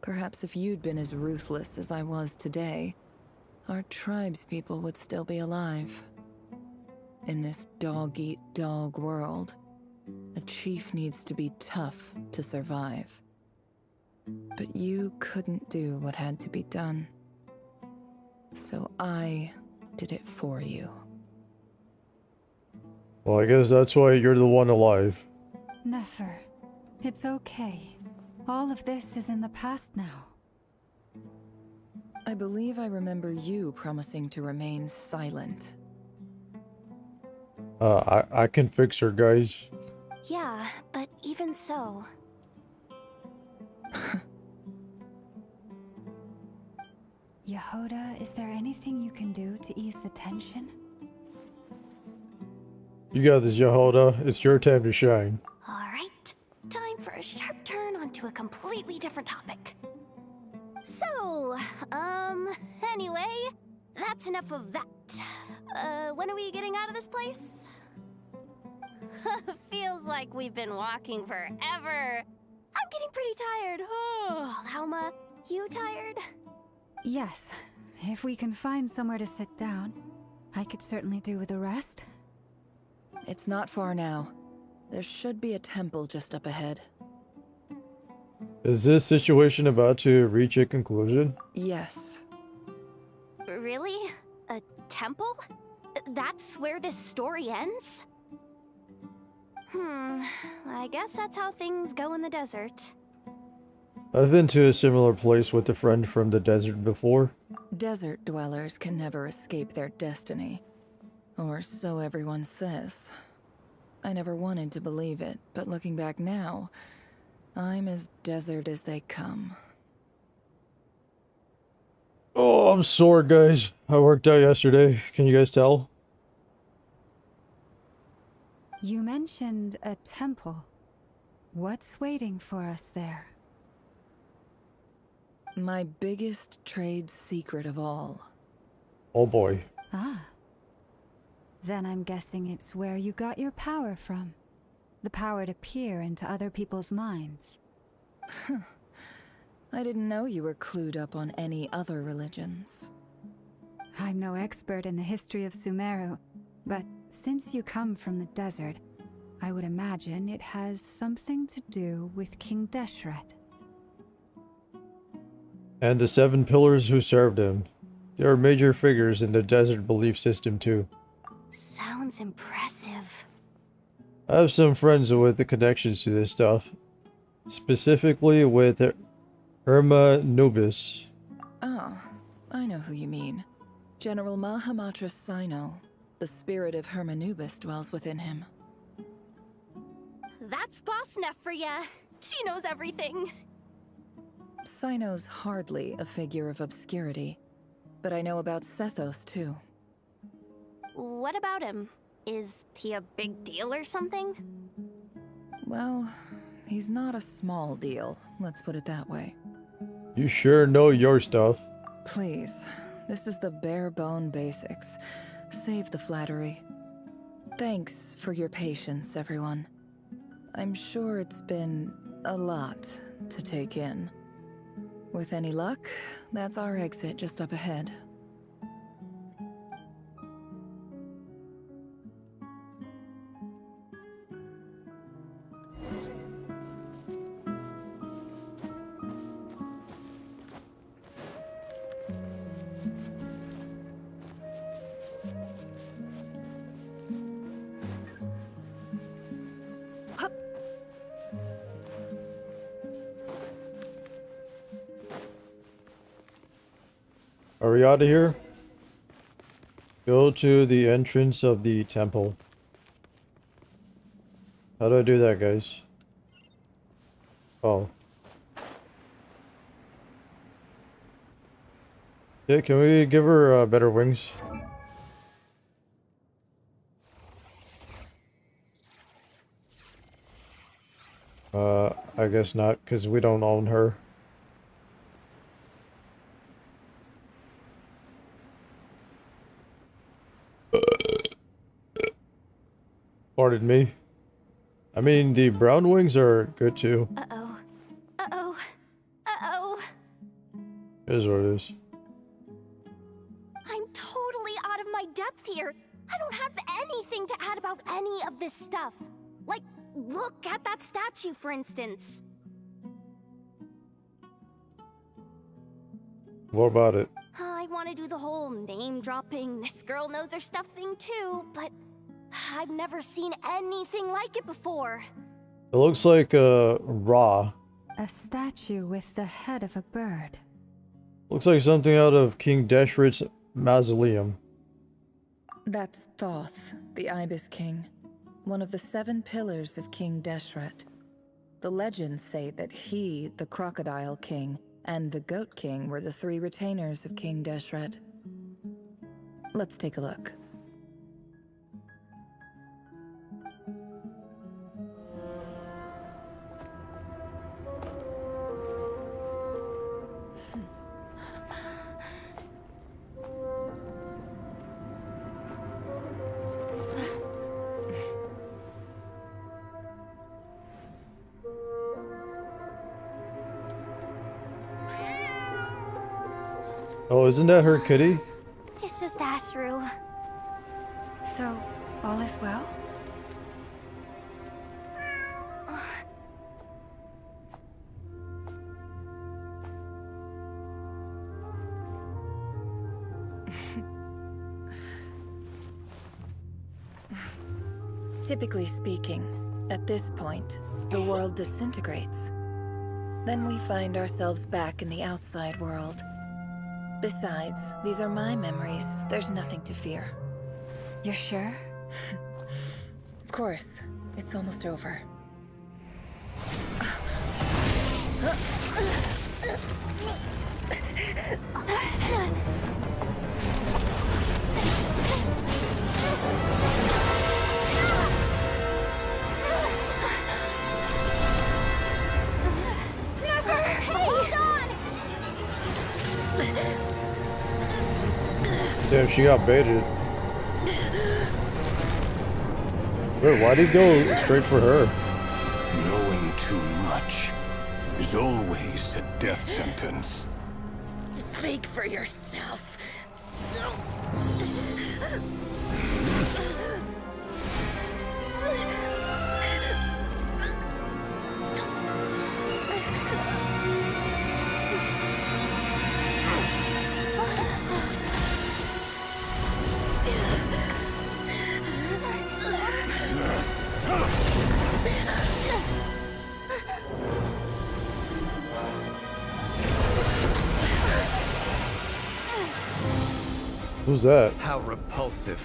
Perhaps if you'd been as ruthless as I was today, our tribespeople would still be alive. In this dog-eat-dog world, a chief needs to be tough to survive. But you couldn't do what had to be done. So I did it for you. Well, I guess that's why you're the one alive. Nefer, it's okay. All of this is in the past now. I believe I remember you promising to remain silent. I can fix her, guys. Yeah, but even so. Yehoda, is there anything you can do to ease the tension? You got this, Yehoda. It's your time to shine. Alright, time for a sharp turn onto a completely different topic. So, anyway, that's enough of that. When are we getting out of this place? Feels like we've been walking forever. I'm getting pretty tired. Oh, Lauma, you tired? Yes. If we can find somewhere to sit down, I could certainly do with a rest. It's not far now. There should be a temple just up ahead. Is this situation about to reach a conclusion? Yes. Really? A temple? That's where this story ends? I guess that's how things go in the desert. I've been to a similar place with a friend from the desert before. Desert dwellers can never escape their destiny. Or so everyone says. I never wanted to believe it, but looking back now, I'm as desert as they come. Oh, I'm sore, guys. I worked out yesterday. Can you guys tell? You mentioned a temple. What's waiting for us there? My biggest trade secret of all. Oh boy. Ah. Then I'm guessing it's where you got your power from. The power to peer into other people's minds. I didn't know you were clued up on any other religions. I'm no expert in the history of Sumeru, but since you come from the desert, I would imagine it has something to do with King Deshret. And the 7 pillars who served him. They are major figures in the desert belief system too. Sounds impressive. I have some friends with the connections to this stuff. Specifically with Irma Nubis. Oh, I know who you mean. General Mahamatra Sino. The spirit of Hermanubis dwells within him. That's Boss Neff for ya. She knows everything. Sino's hardly a figure of obscurity, but I know about Sethos too. What about him? Is he a big deal or something? Well, he's not a small deal, let's put it that way. You sure know your stuff. Please, this is the bare bone basics. Save the flattery. Thanks for your patience, everyone. I'm sure it's been a lot to take in. With any luck, that's our exit just up ahead. Are we out of here? Go to the entrance of the temple. How do I do that, guys? Oh. Yeah, can we give her better wings? I guess not, because we don't own her. Pardon me. I mean, the brown wings are good too. Uh-oh. Uh-oh. Uh-oh. It is what it is. I'm totally out of my depth here. I don't have anything to add about any of this stuff. Like, look at that statue, for instance. What about it? I want to do the whole name-dropping, this girl knows her stuff thing too, but I've never seen anything like it before. It looks like Ra. A statue with the head of a bird. Looks like something out of King Deshret's mausoleum. That's Thoth, the Ibis King, one of the 7 pillars of King Deshret. The legends say that he, the Crocodile King, and the Goat King were the 3 retainers of King Deshret. Let's take a look. Oh, isn't that her kitty? It's just Ashru. So, all is well? Typically speaking, at this point, the world disintegrates. Then we find ourselves back in the outside world. Besides, these are my memories. There's nothing to fear. You're sure? Of course. It's almost over. Damn, she got baited. Wait, why'd he go straight for her? Knowing too much is always a death sentence. Speak for yourself. Who's that? How repulsive.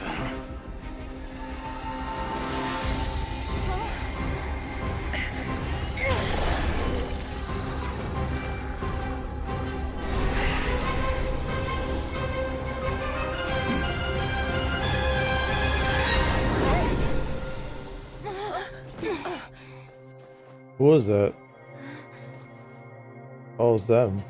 Who was that? Oh, it's them.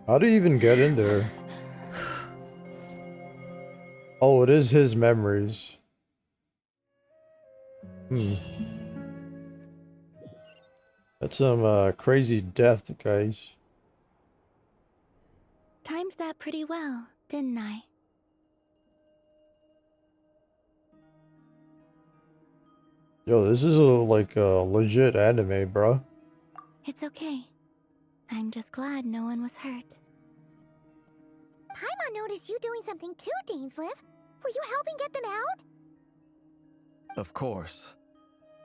How do you even get in there? Oh, it is his memories. That's some crazy death, guys. Timed that pretty well, didn't I? Yo, this is like a legit anime, bro. It's okay. I'm just glad no one was hurt. Paimon noticed you doing something too, Dainsleif. Were you helping get them out? Of course.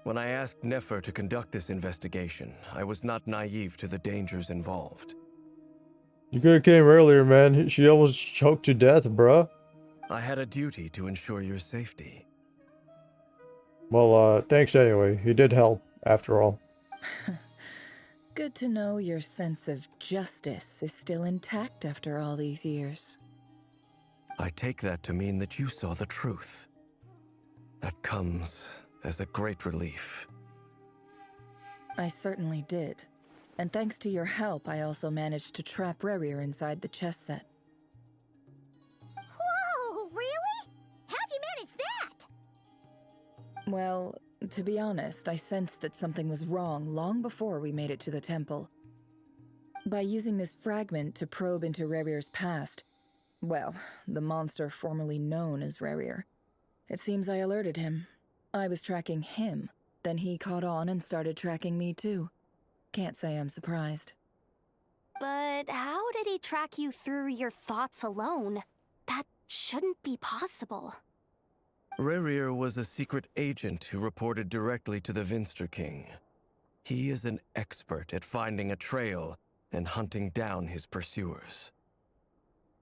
When I asked Nefer to conduct this investigation, I was not naive to the dangers involved. You could have came earlier, man. She almost choked to death, bruh. I had a duty to ensure your safety. Well, thanks anyway. He did help, after all. Good to know your sense of justice is still intact after all these years. I take that to mean that you saw the truth. That comes as a great relief. I certainly did. And thanks to your help, I also managed to trap Rerir inside the chess set. Whoa, really? How'd you manage that? Well, to be honest, I sensed that something was wrong long before we made it to the temple. By using this fragment to probe into Rerir's past, well, the monster formerly known as Rerir, it seems I alerted him. I was tracking him, then he caught on and started tracking me too. Can't say I'm surprised. But how did he track you through your thoughts alone? That shouldn't be possible. Rerir was a secret agent who reported directly to the Vinster King. He is an expert at finding a trail and hunting down his pursuers.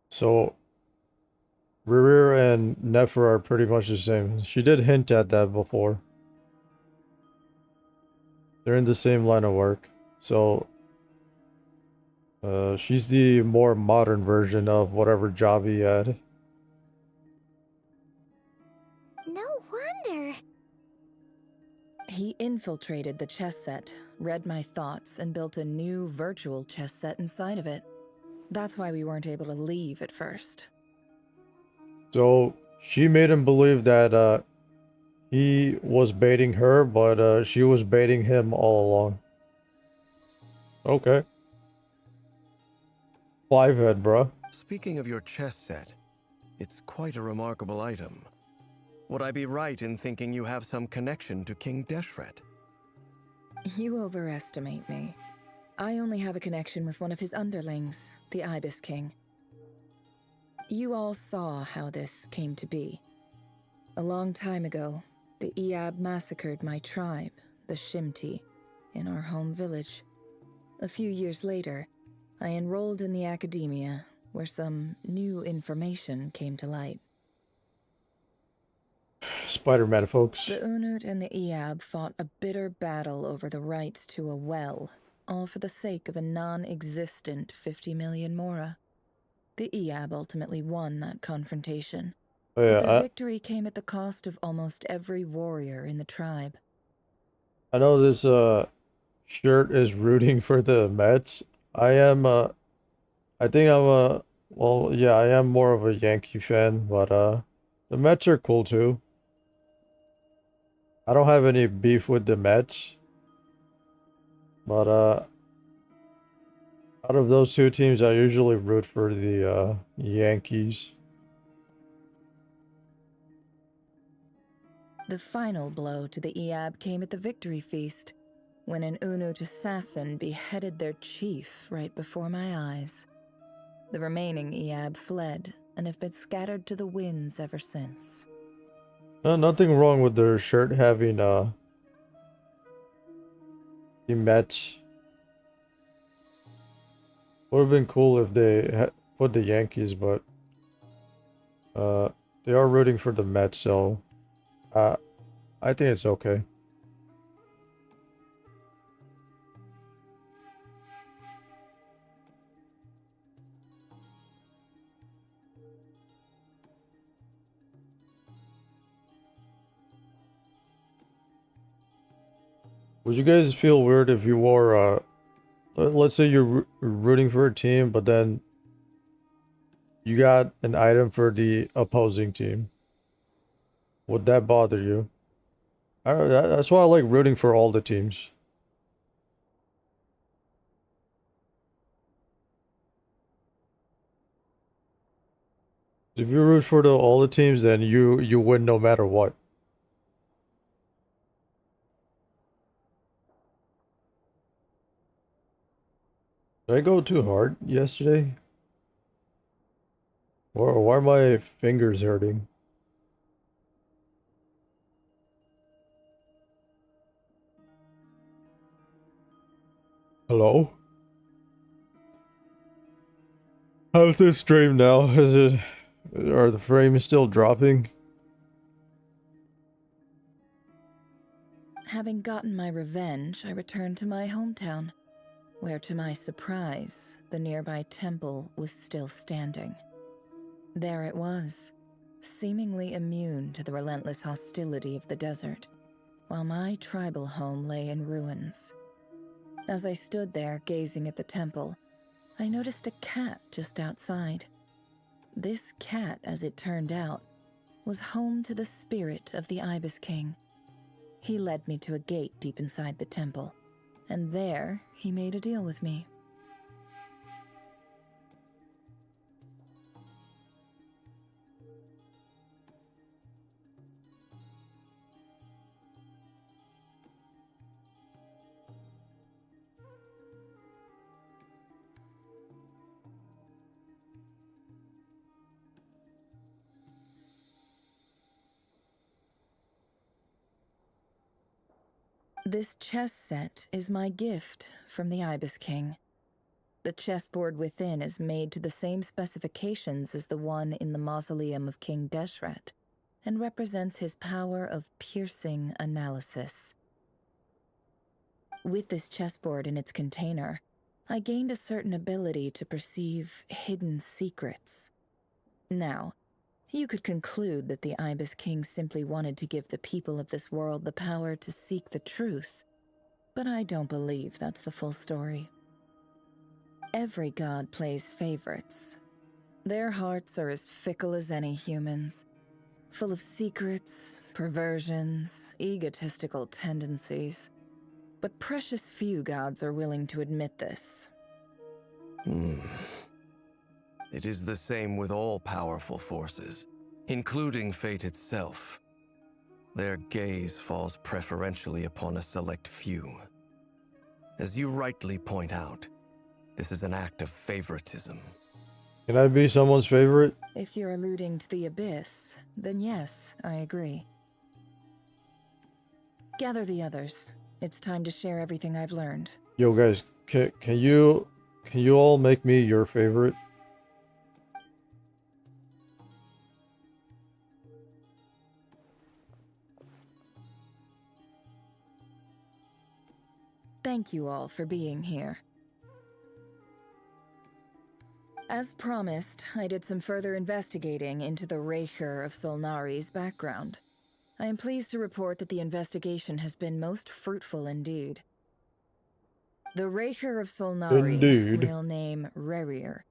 So, Rerir and Nefer are pretty much the same. She did hint at that before. They're in the same line of work. So, she's the more modern version of whatever job he had. No wonder. He infiltrated the chess set, read my thoughts, and built a new virtual chess set inside of it. That's why we weren't able to leave at first. So, she made him believe that he was baiting her, but she was baiting him all along. Okay. Five head, bruh. Speaking of your chess set, it's quite a remarkable item. Would I be right in thinking you have some connection to King Deshret? You overestimate me. I only have a connection with one of his underlings, the Ibis King. You all saw how this came to be. A long time ago, the Eab massacred my tribe, the Shimti, in our home village. A few years later, I enrolled in the academia, where some new information came to light. Spider-Man, folks. The Unut and the Eab fought a bitter battle over the rights to a well, all for the sake of a non-existent 50 million mora. The Eab ultimately won that confrontation. Oh, yeah, But their victory came at the cost of almost every warrior in the tribe. I know this shirt is rooting for the Mets. I think well, yeah, I am more of a Yankee fan, but the Mets are cool too. I don't have any beef with the Mets, but out of those two teams, I usually root for the Yankees. The final blow to the Eab came at the victory feast, when an Unut assassin beheaded their chief right before my eyes. The remaining Eab fled and have been scattered to the winds ever since. Nothing wrong with their shirt having the Mets. Would have been cool if they put the Yankees, but they are rooting for the Mets, so I think it's okay. Would you guys feel weird if you wore let's say you're rooting for a team, but then you got an item for the opposing team? Would that bother you? I don't know, that's why I like rooting for all the teams. If you root for all the teams, then you win no matter what. Did I go too hard yesterday? Or why are my fingers hurting? Hello? How's this stream now? Are the frames still dropping? Having gotten my revenge, I returned to my hometown. where to my surprise, the nearby temple was still standing. There it was, seemingly immune to the relentless hostility of the desert, while my tribal home lay in ruins. As I stood there gazing at the temple, I noticed a cat just outside. This cat, as it turned out, was home to the spirit of the Ibis King. He led me to a gate deep inside the temple, and there he made a deal with me. This chess set is my gift from the Ibis King. The chessboard within is made to the same specifications as the one in the mausoleum of King Deshret, and represents his power of piercing analysis. With this chessboard in its container, I gained a certain ability to perceive hidden secrets. Now, you could conclude that the Ibis King simply wanted to give the people of this world the power to seek the truth, but I don't believe that's the full story. Every god plays favorites. Their hearts are as fickle as any human's, full of secrets, perversions, egotistical tendencies. But precious few gods are willing to admit this. It is the same with all powerful forces, including fate itself. Their gaze falls preferentially upon a select few. As you rightly point out, this is an act of favoritism. Can I be someone's favorite? If you're alluding to the Abyss, then yes, I agree. Gather the others. It's time to share everything I've learned. Yo guys, can you all make me your favorite? Thank you all for being here. As promised, I did some further investigating into the Raker of Solnari's background. I am pleased to report that the investigation has been most fruitful indeed. The Raker of Solnari, Indeed. real name Rerir,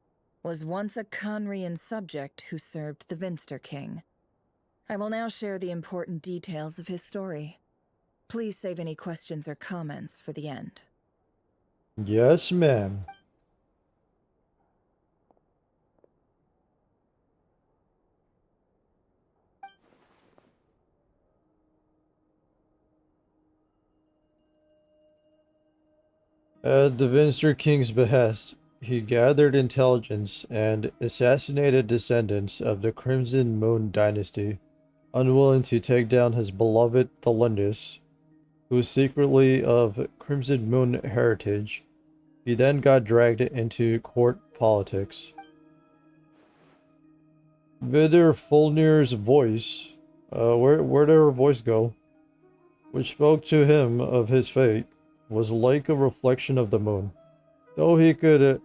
was once a Conrian subject who served the Vinster King. I will now share the important details of his story. Please save any questions or comments for the end. Yes, ma'am. At the Vinster King's behest, he gathered intelligence and assassinated descendants of the Crimson Moon dynasty, unwilling to take down his beloved Thalundis, who was secretly of Crimson Moon heritage. He then got dragged into court politics. Vidar Fulnir's voice, where did her voice go? Which spoke to him of his fate, was like a reflection of the moon. Though he could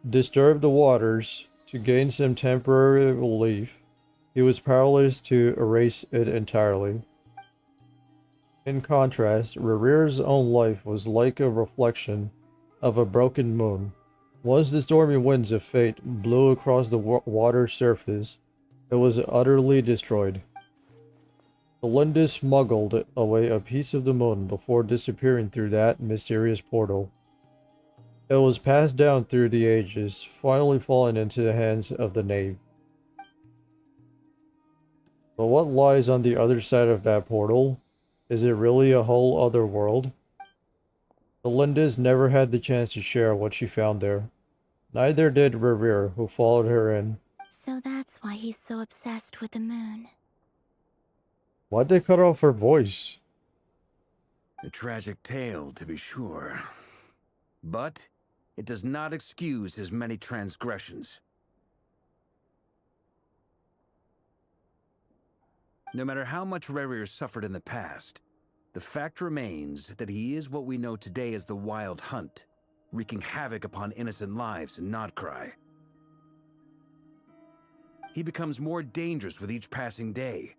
disturb the waters to gain some temporary relief, he was powerless to erase it entirely. In contrast, Rerir's own life was like a reflection of a broken moon. Once the stormy winds of fate blew across the water's surface, it was utterly destroyed. Belinda smuggled away a piece of the moon before disappearing through that mysterious portal. It was passed down through the ages, finally falling into the hands of the knave. But what lies on the other side of that portal? Is it really a whole other world? Belinda's never had the chance to share what she found there. Neither did Rerir, who followed her in. So that's why he's so obsessed with the moon. Why'd they cut off her voice? A tragic tale, to be sure. But it does not excuse his many transgressions. No matter how much Rerir suffered in the past, the fact remains that he is what we know today as the Wild Hunt, wreaking havoc upon innocent lives in Notcry. He becomes more dangerous with each passing day.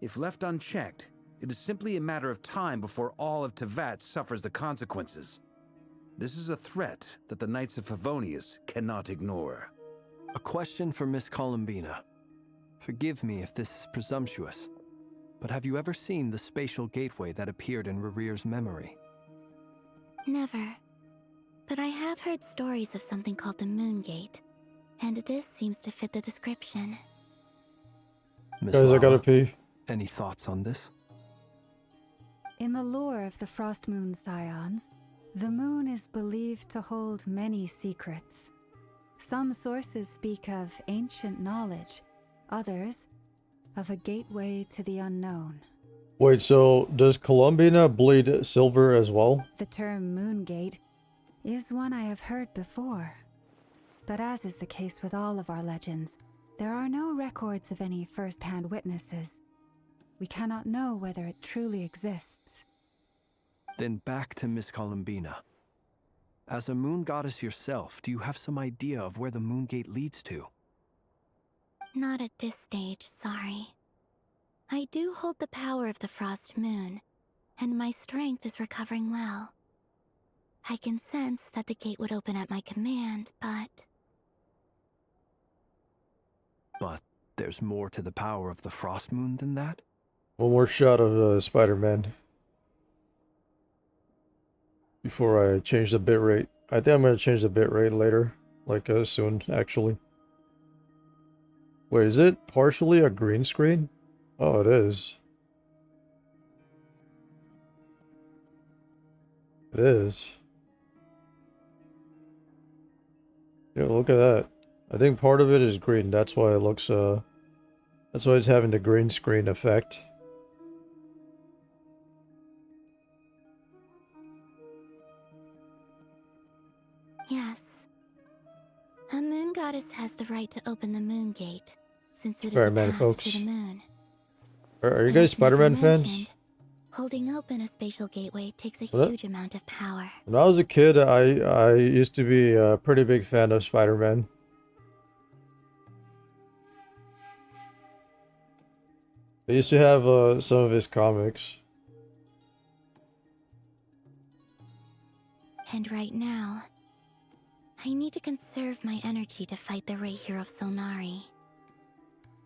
If left unchecked, it is simply a matter of time before all of Tevat suffers the consequences. This is a threat that the Knights of Favonius cannot ignore. A question for Miss Columbina. Forgive me if this is presumptuous, but have you ever seen the spatial gateway that appeared in Rerear's memory? Never. But I have heard stories of something called the Moon Gate, and this seems to fit the description. Miss Guys, I gotta Lala, pee. any thoughts on this? In the lore of the Frost Moon Scions, the moon is believed to hold many secrets. Some sources speak of ancient knowledge, others of a gateway to the unknown. Wait, so does Columbina bleed silver as well? The term Moon Gate is one I have heard before. But as is the case with all of our legends, there are no records of any first-hand witnesses. We cannot know whether it truly exists. Then back to Miss Columbina. As a moon goddess yourself, do you have some idea of where the Moon Gate leads to? Not at this stage, sorry. I do hold the power of the Frost Moon, and my strength is recovering well. I can sense that the gate would open at my command, but... But there's more to the power of the Frost Moon than that? One more shot of Spider-Man before I change the bitrate. I think I'm gonna change the bitrate later, like soon, actually. Wait, is it partially a green screen? Oh, it is. It is. Yeah, look at that. I think part of it is green. That's why it looks, that's why it's having the green screen effect. Yes. A moon goddess has the right to open the Moon Gate, since it is Spider-Man, a path folks. to the moon. Are you But guys as never Spider-Man fans? mentioned, holding open a spatial gateway takes a What? huge amount of power. When I was a kid, I used to be a pretty big fan of Spider-Man. I used to have some of his comics. And right now, I need to conserve my energy to fight the Rayhir of Solnari.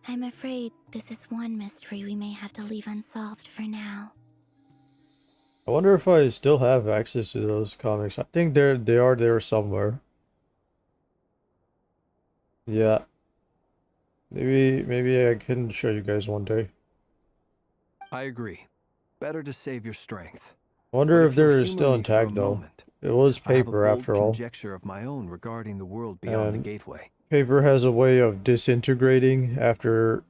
I'm afraid this is one mystery we may have to leave unsolved for now. I wonder if I still have access to those comics. I think they are there somewhere. Yeah. Maybe I can show you guys one day. I agree. Better to save your strength. I wonder But if you'll they're humor still me for a intact though. moment, It was I have a paper bold after all. conjecture of my own regarding the world beyond And the gateway. paper has a way of disintegrating after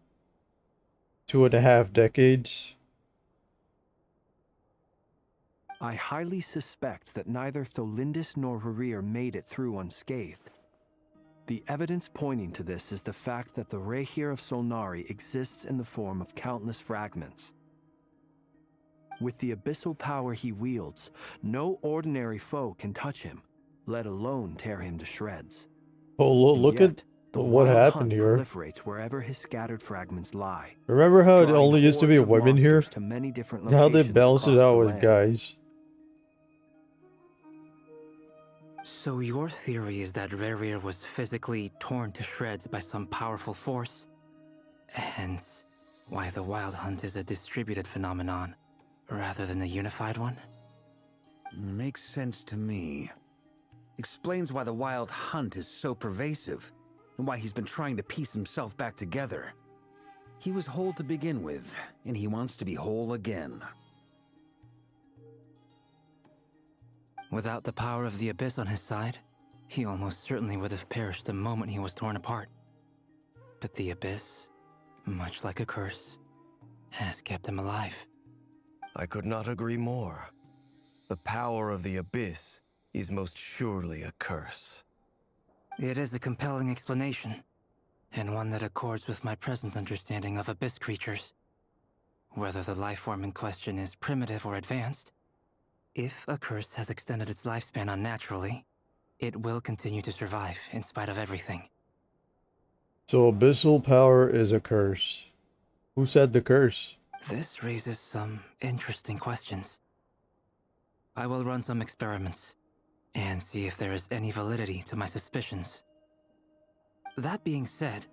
2.5 decades. I highly suspect that neither Tholindis nor Rerear made it through unscathed. The evidence pointing to this is the fact that the Rayhir of Solnari exists in the form of countless fragments. With the abyssal power he wields, no ordinary foe can touch him, let alone tear him to shreds. Oh, And look yet, at the what wild happened hunt here. proliferates wherever his scattered fragments lie. Remember how it drawing only used to be hordes of women here? monsters to many different Now they locations balance it across out the with land. guys. So your theory is that Rerir was physically torn to shreds by some powerful force? Hence, why the Wild Hunt is a distributed phenomenon, rather than a unified one? Makes sense to me. Explains why the Wild Hunt is so pervasive, and why he's been trying to piece himself back together. He was whole to begin with, and he wants to be whole again. Without the power of the Abyss on his side, he almost certainly would have perished the moment he was torn apart. But the Abyss, much like a curse, has kept him alive. I could not agree more. The power of the Abyss is most surely a curse. It is a compelling explanation, and one that accords with my present understanding of Abyss creatures. Whether the life form in question is primitive or advanced, if a curse has extended its lifespan unnaturally, it will continue to survive in spite of everything. So abyssal power is a curse. Who said the curse? This raises some interesting questions. I will run some experiments and see if there is any validity to my suspicions. That being said,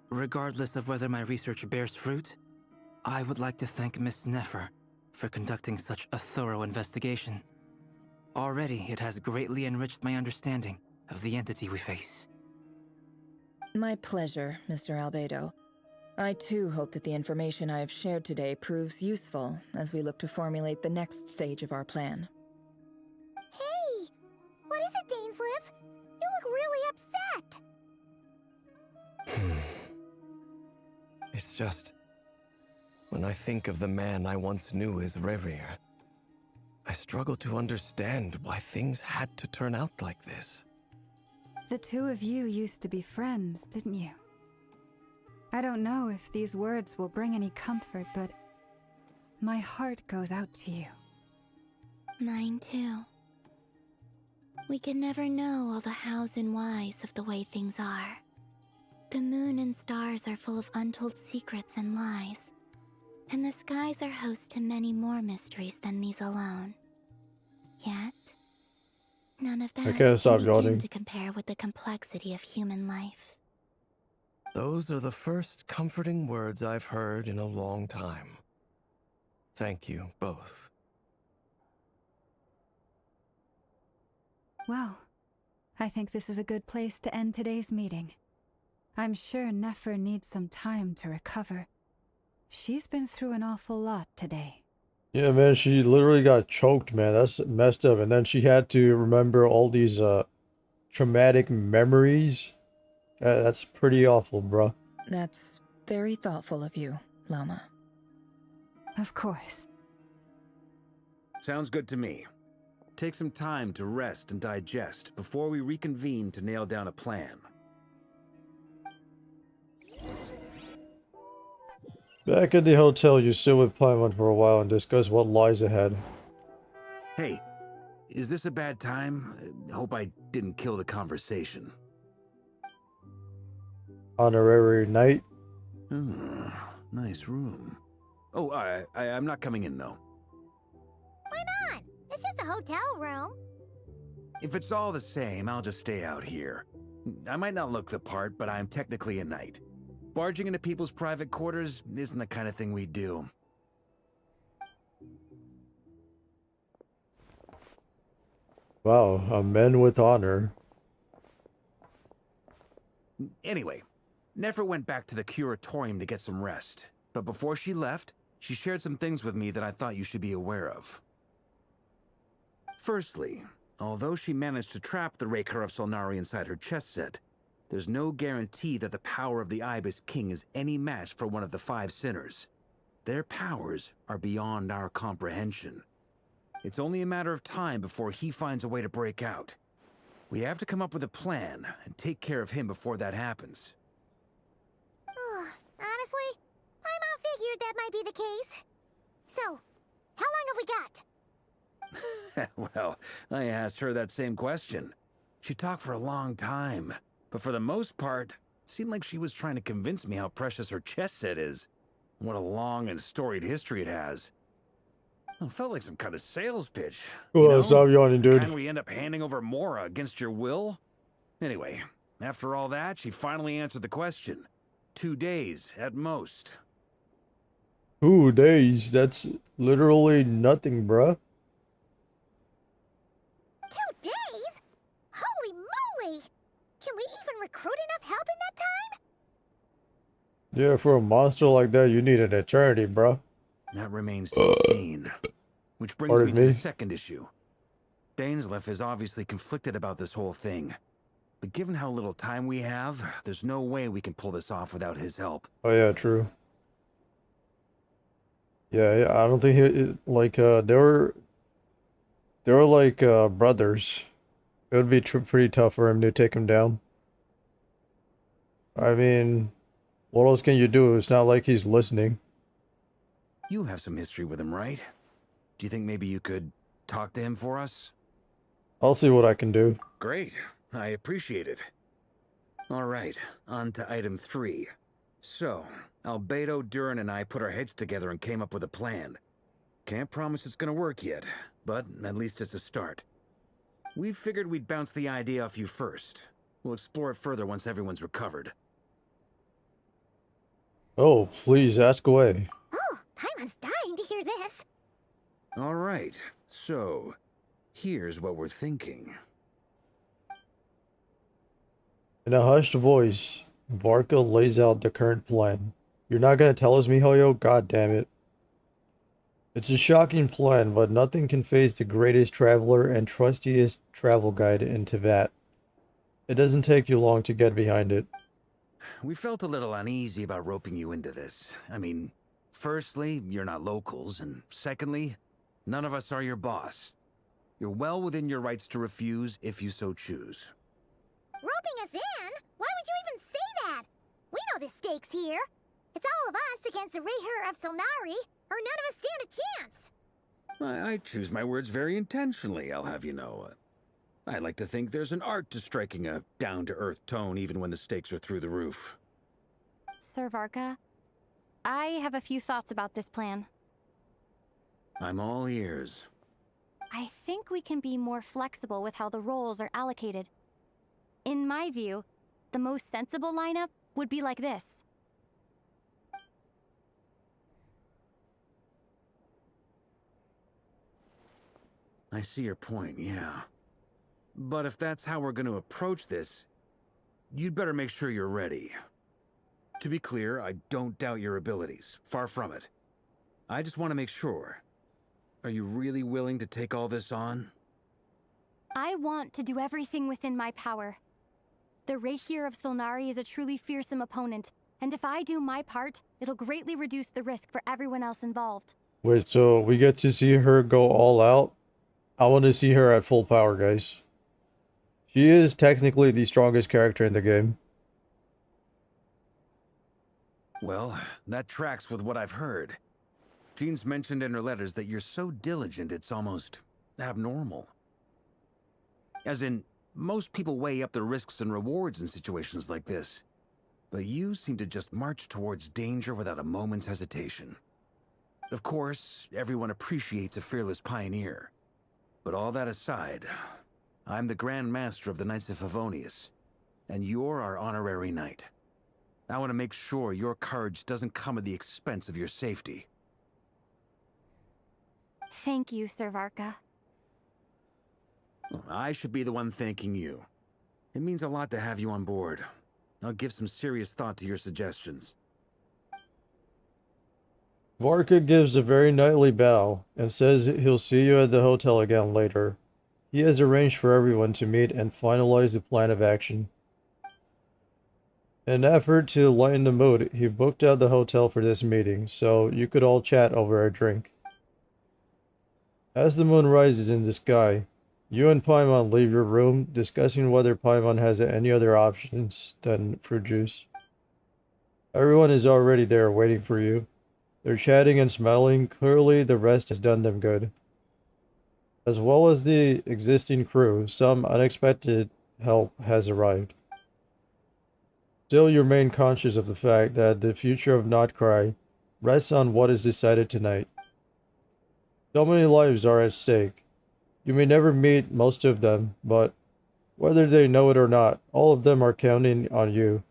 regardless of whether my research bears fruit, I would like to thank Miss Nefer for conducting such a thorough investigation. Already, it has greatly enriched my understanding of the entity we face. My pleasure, Mr. Albedo. I too hope that the information I have shared today proves useful as we look to formulate the next stage of our plan. Hey! What is it, Dainsleif? You look really upset! It's just... when I think of the man I once knew as Rerir, I struggle to understand why things had to turn out like this. The two of you used to be friends, didn't you? I don't know if these words will bring any comfort, but my heart goes out to you. Mine too. We could never know all the hows and whys of the way things are. The moon and stars are full of untold secrets and lies, and the skies are host to many more mysteries than these alone. Yet, none of that can't can stop begin yawning. to compare with the complexity of human life. Those are the first comforting words I've heard in a long time. Thank you, both. Well, I think this is a good place to end today's meeting. I'm sure Nefer needs some time to recover. She's been through an awful lot today. Yeah, man, she literally got choked, man. That's messed up. And then she had to remember all these traumatic memories. That's pretty awful, bro. That's very thoughtful of you, Lama. Of course. Sounds good to me. Take some time to rest and digest before we reconvene to nail down a plan. Back at the hotel, you sit with Paimon for a while and discuss what lies ahead. Hey, is this a bad time? Hope I didn't kill the conversation. Honorary night. Nice room. Oh, I'm not coming in, though. Why not? It's just a hotel room. If it's all the same, I'll just stay out here. I might not look the part, but I'm technically a knight. Barging into people's private quarters isn't the kind of thing we do. Wow, a man with honor. Anyway, Nefer went back to the curatorium to get some rest. But before she left, she shared some things with me that I thought you should be aware of. Firstly, although she managed to trap the Raker of Solnari inside her chess set, there's no guarantee that the power of the Ibis King is any match for one of the 5 sinners. Their powers are beyond our comprehension. It's only a matter of time before he finds a way to break out. We have to come up with a plan and take care of him before that happens. Honestly, Paimon figured that might be the case. So, how long have we got? Well, I asked her that same question. She talked for a long time, but for the most part, it seemed like she was trying to convince me how precious her chess set is. What a long and storied history it has. It felt like some kind of sales pitch. Oh, stop yawning, dude. Kind we end up handing over Mora against your will? Anyway, after all that, she finally answered the question. 2 days, at most. 2 days? That's literally nothing, bruh. 2 days? Holy moly! Can we even recruit enough help in that time? Yeah, for a monster like that, you need an eternity, bruh. That remains to be seen. Which brings me to the second issue. Dainsleif is obviously conflicted about this whole thing. But given how little time we have, there's no way we can pull this off without his help. Oh yeah, true. Yeah, I don't think they were like brothers. It would be pretty tough for him to take him down. I mean, what else can you do? It's not like he's listening. You have some history with him, right? Do you think maybe you could talk to him for us? I'll see what I can do. Great. I appreciate it. All right, on to item 3. So, Albedo, Duran, and I put our heads together and came up with a plan. Can't promise it's gonna work yet, but at least it's a start. We figured we'd bounce the idea off you first. We'll explore it further once everyone's recovered. Oh, please ask away. Oh, Paimon's dying to hear this. All right, so here's what we're thinking. In a hushed voice, Varka lays out the current plan. You're not gonna tell us, Mihoyo? God damn it. It's a shocking plan, but nothing can faze the greatest traveler and trustiest travel guide in Teyvat. It doesn't take you long to get behind it. We felt a little uneasy about roping you into this. I mean, firstly, you're not locals, and secondly, none of us are your boss. You're well within your rights to refuse if you so choose. Roping us in? Why would you even say that? We know the stakes here. It's all of us against the Rayher of Solnari, or none of us stand a chance. I choose my words very intentionally, I'll have you know. I like to think there's an art to striking a down-to-earth tone even when the stakes are through the roof. Sir Varka, I have a few thoughts about this plan. I'm all ears. I think we can be more flexible with how the roles are allocated. In my view, the most sensible lineup would be like this. I see your point, yeah. But if that's how we're going to approach this, you'd better make sure you're ready. To be clear, I don't doubt your abilities. Far from it. I just want to make sure. Are you really willing to take all this on? I want to do everything within my power. The Rayher of Solnari is a truly fearsome opponent, and if I do my part, it'll greatly reduce the risk for everyone else involved. Wait, so we get to see her go all out? I want to see her at full power, guys. She is technically the strongest character in the game. Well, that tracks with what I've heard. Jean's mentioned in her letters that you're so diligent it's almost abnormal. As in, most people weigh up the risks and rewards in situations like this. But you seem to just march towards danger without a moment's hesitation. Of course, everyone appreciates a fearless pioneer. But all that aside, I'm the Grand Master of the Knights of Favonius, and you're our honorary knight. I want to make sure your courage doesn't come at the expense of your safety. Thank you, Sir Varka. I should be the one thanking you. It means a lot to have you on board. I'll give some serious thought to your suggestions. Varka gives a very knightly bow and says he'll see you at the hotel again later. He has arranged for everyone to meet and finalize the plan of action. In an effort to lighten the mood, he booked out the hotel for this meeting, so you could all chat over a drink. As the moon rises in the sky, you and Paimon leave your room, discussing whether Paimon has any other options than fruit juice. Everyone is already there waiting for you. They're chatting and smiling. Clearly the rest has done them good. As well as the existing crew, some unexpected help has arrived. Still, you remain conscious of the fact that the future of Notcry rests on what is decided tonight. So many lives are at stake. You may never meet most of them, but whether they know it or not, all of them are counting on you.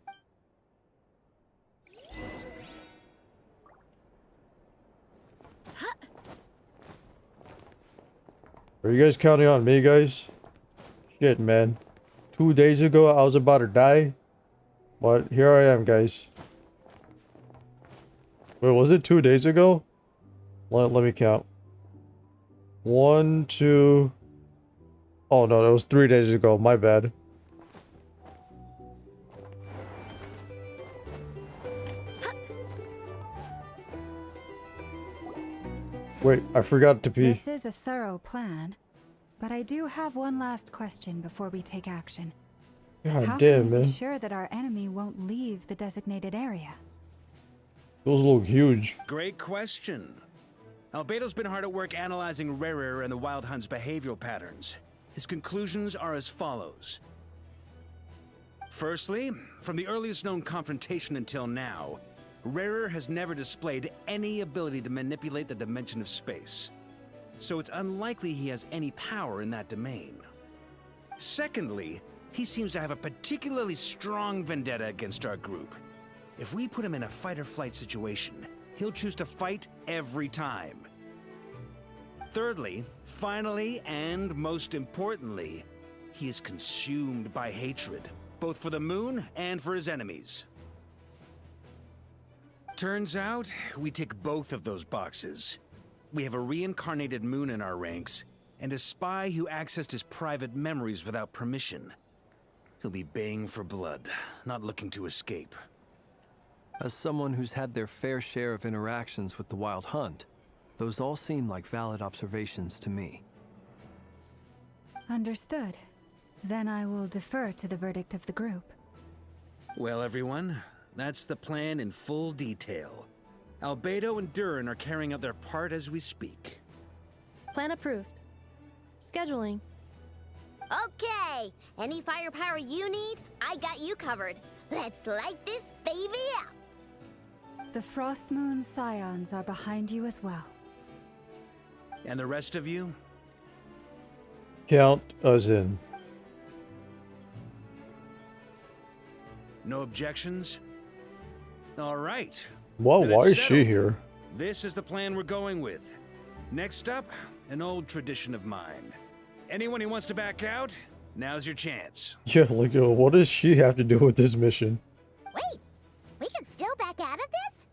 Are you guys counting on me, guys? Shit, man. 2 days ago, I was about to die. But here I am, guys. Wait, was it 2 days ago? Let me count. 1, 2... Oh no, that was 3 days ago. My bad. Wait, I forgot to pee. This is a thorough plan, but I do have one last question before we take action. God How damn, can we man. be sure that our enemy won't leave the designated area? Those look huge. Great question. Albedo's been hard at work analyzing Rayher and the Wild Hunt's behavioral patterns. His conclusions are as follows. Firstly, from the earliest known confrontation until now, Rarer has never displayed any ability to manipulate the dimension of space. So it's unlikely he has any power in that domain. Secondly, he seems to have a particularly strong vendetta against our group. If we put him in a fight-or-flight situation, he'll choose to fight every time. Thirdly, finally, and most importantly, he is consumed by hatred, both for the moon and for his enemies. Turns out, we tick both of those boxes. We have a reincarnated moon in our ranks, and a spy who accessed his private memories without permission. He'll be baying for blood, not looking to escape. As someone who's had their fair share of interactions with the Wild Hunt, those all seem like valid observations to me. Understood. Then I will defer to the verdict of the group. Well, everyone, that's the plan in full detail. Albedo and Durin are carrying out their part as we speak. Plan approved. Scheduling. Okay, any firepower you need, I got you covered. Let's light this baby up. The Frost Moon Scions are behind you as well. And the rest of you? Count us in. No objections? All right. Whoa, Then why it's is she settled. here? This is the plan we're going with. Next up, an old tradition of mine. Anyone who wants to back out, now's your chance. Yeah, like, what does she have to do with this mission? Wait, we can still back out of this?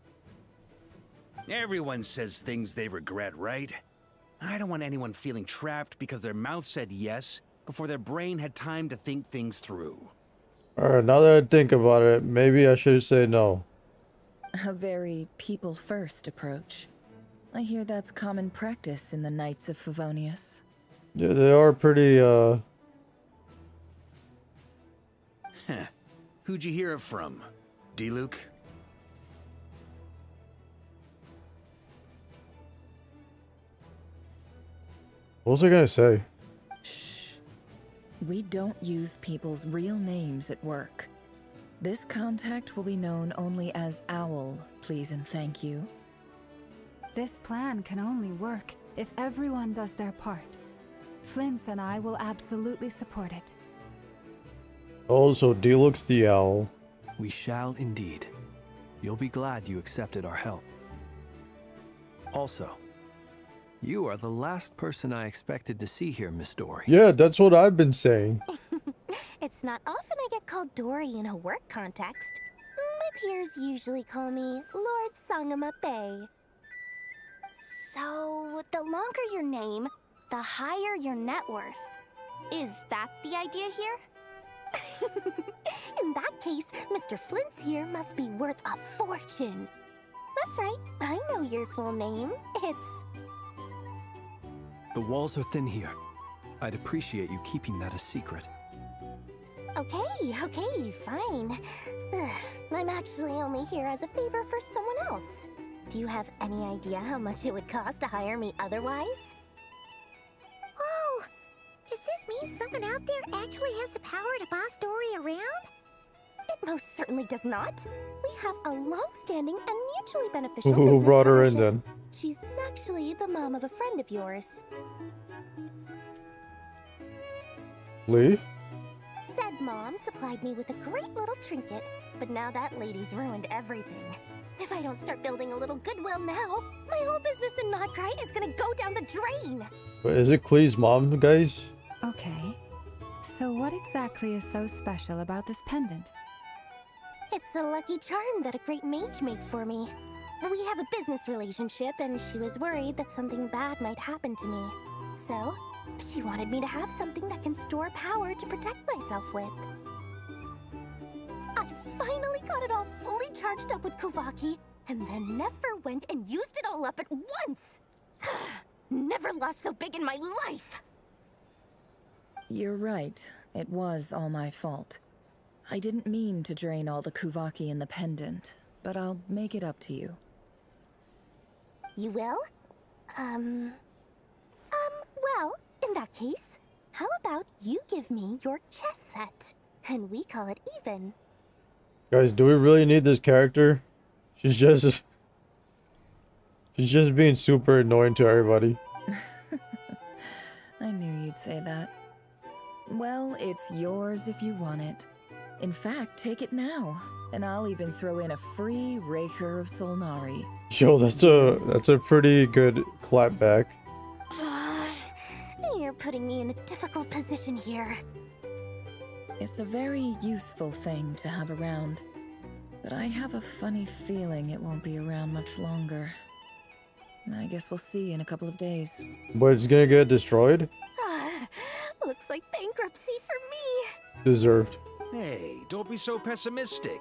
Everyone says things they regret, right? I don't want anyone feeling trapped because their mouth said yes before their brain had time to think things through. Alright, now that I think about it, maybe I should say no. A very people-first approach. I hear that's common practice in the Knights of Favonius. Yeah, they are pretty, Heh. Who'd you hear it from? D-Luke? what was I gonna say? We don't use people's real names at work. This contact will be known only as Owl, please and thank you. This plan can only work if everyone does their part. Flint's and I will absolutely support it. Oh, so D-Luke's the owl. We shall indeed. You'll be glad you accepted our help. Also, you are the last person I expected to see here, Miss Dory. Yeah, that's what I've been saying. It's not often I get called Dory in a work context. My peers usually call me Lord Sangamabe. So, the longer your name, the higher your net worth. Is that the idea here? In that case, Mr. Flint's here must be worth a fortune. That's right, I know your full name. It's... The walls are thin here. I'd appreciate you keeping that a secret. Okay, fine. Ugh, I'm actually only here as a favor for someone else. Do you have any idea how much it would cost to hire me otherwise? Oh, does this mean someone out there actually has the power to boss Dory around? It most certainly does not. We have a long-standing and mutually beneficial Who business brought her in partnership. then? She's actually the mom of a friend of yours. Lee? Said mom supplied me with a great little trinket, but now that lady's ruined everything. If I don't start building a little goodwill now, my whole business in Nodcry is gonna go down the drain. Wait, is it Clee's mom, guys? Okay. So what exactly is so special about this pendant? It's a lucky charm that a great mage made for me. We have a business relationship, and she was worried that something bad might happen to me. So, she wanted me to have something that can store power to protect myself with. I finally got it all fully charged up with Kuvaki, and then never went and used it all up at once. Never lost so big in my life. You're right. It was all my fault. I didn't mean to drain all the Kuvaki in the pendant, but I'll make it up to you. You will? Well, in that case, How about you give me your chess set, and we call it even? Guys, do we really need this character? She's just being super annoying to everybody. I knew you'd say that. Well, it's yours if you want it. In fact, take it now, and I'll even throw in a free Raker of Solnari. Yo, that's a pretty good clapback. You're putting me in a difficult position here. It's a very useful thing to have around, but I have a funny feeling it won't be around much longer. I guess we'll see in a couple of days. But it's gonna get destroyed? Looks like bankruptcy for me. Deserved. Hey, don't be so pessimistic.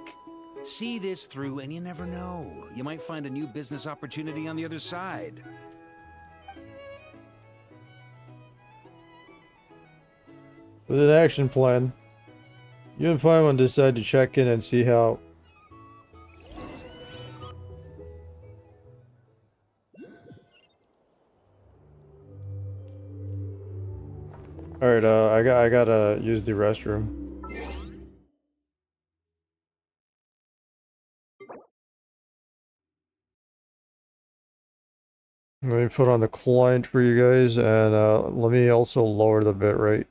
See this through and you never know. You might find a new business opportunity on the other side. With an action plan, you and Paimon decide to check in and see how... Alright, I gotta use the restroom. Let me put on the client for you guys, and let me also lower the bitrate.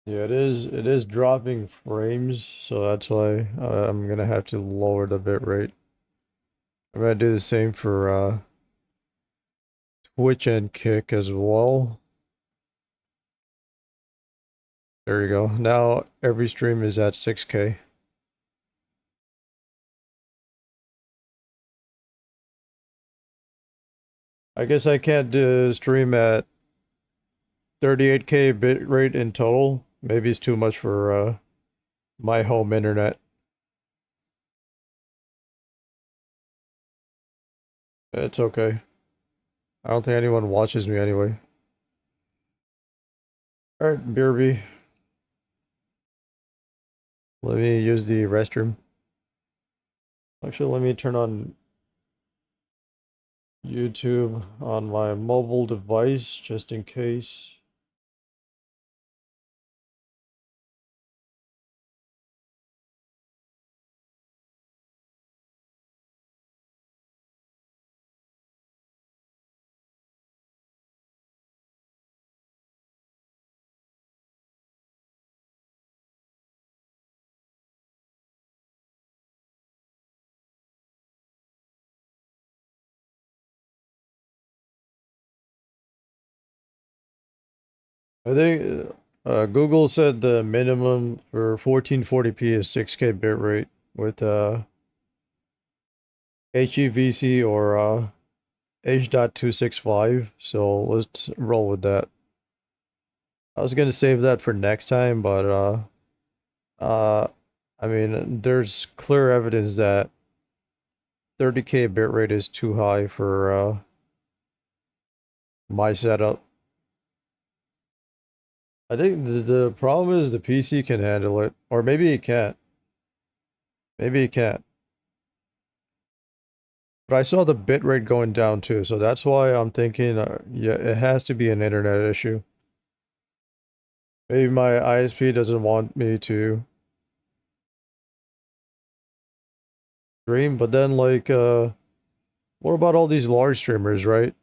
Yeah, it is dropping frames, so that's why I'm gonna have to lower the bitrate. I'm gonna do the same for Twitch and Kick as well. There you go. Now every stream is at 6K. I guess I can't do stream at 38K bitrate in total. Maybe it's too much for my home internet. It's okay. I don't think anyone watches me anyway. Alright, BRB. Let me use the restroom. Actually, let me turn on YouTube on my mobile device just in case. I think Google said the minimum for 1440p is 6K bitrate with HEVC or H.265, so let's roll with that. I was gonna save that for next time, but I mean, there's clear evidence that 30K bitrate is too high for my setup. I think the problem is the PC can handle it, or maybe it can't. Maybe it can't. But I saw the bitrate going down too, so that's why I'm thinking, yeah, it has to be an internet issue. Maybe my ISP doesn't want me to stream, but then like, what about all these large streamers, right?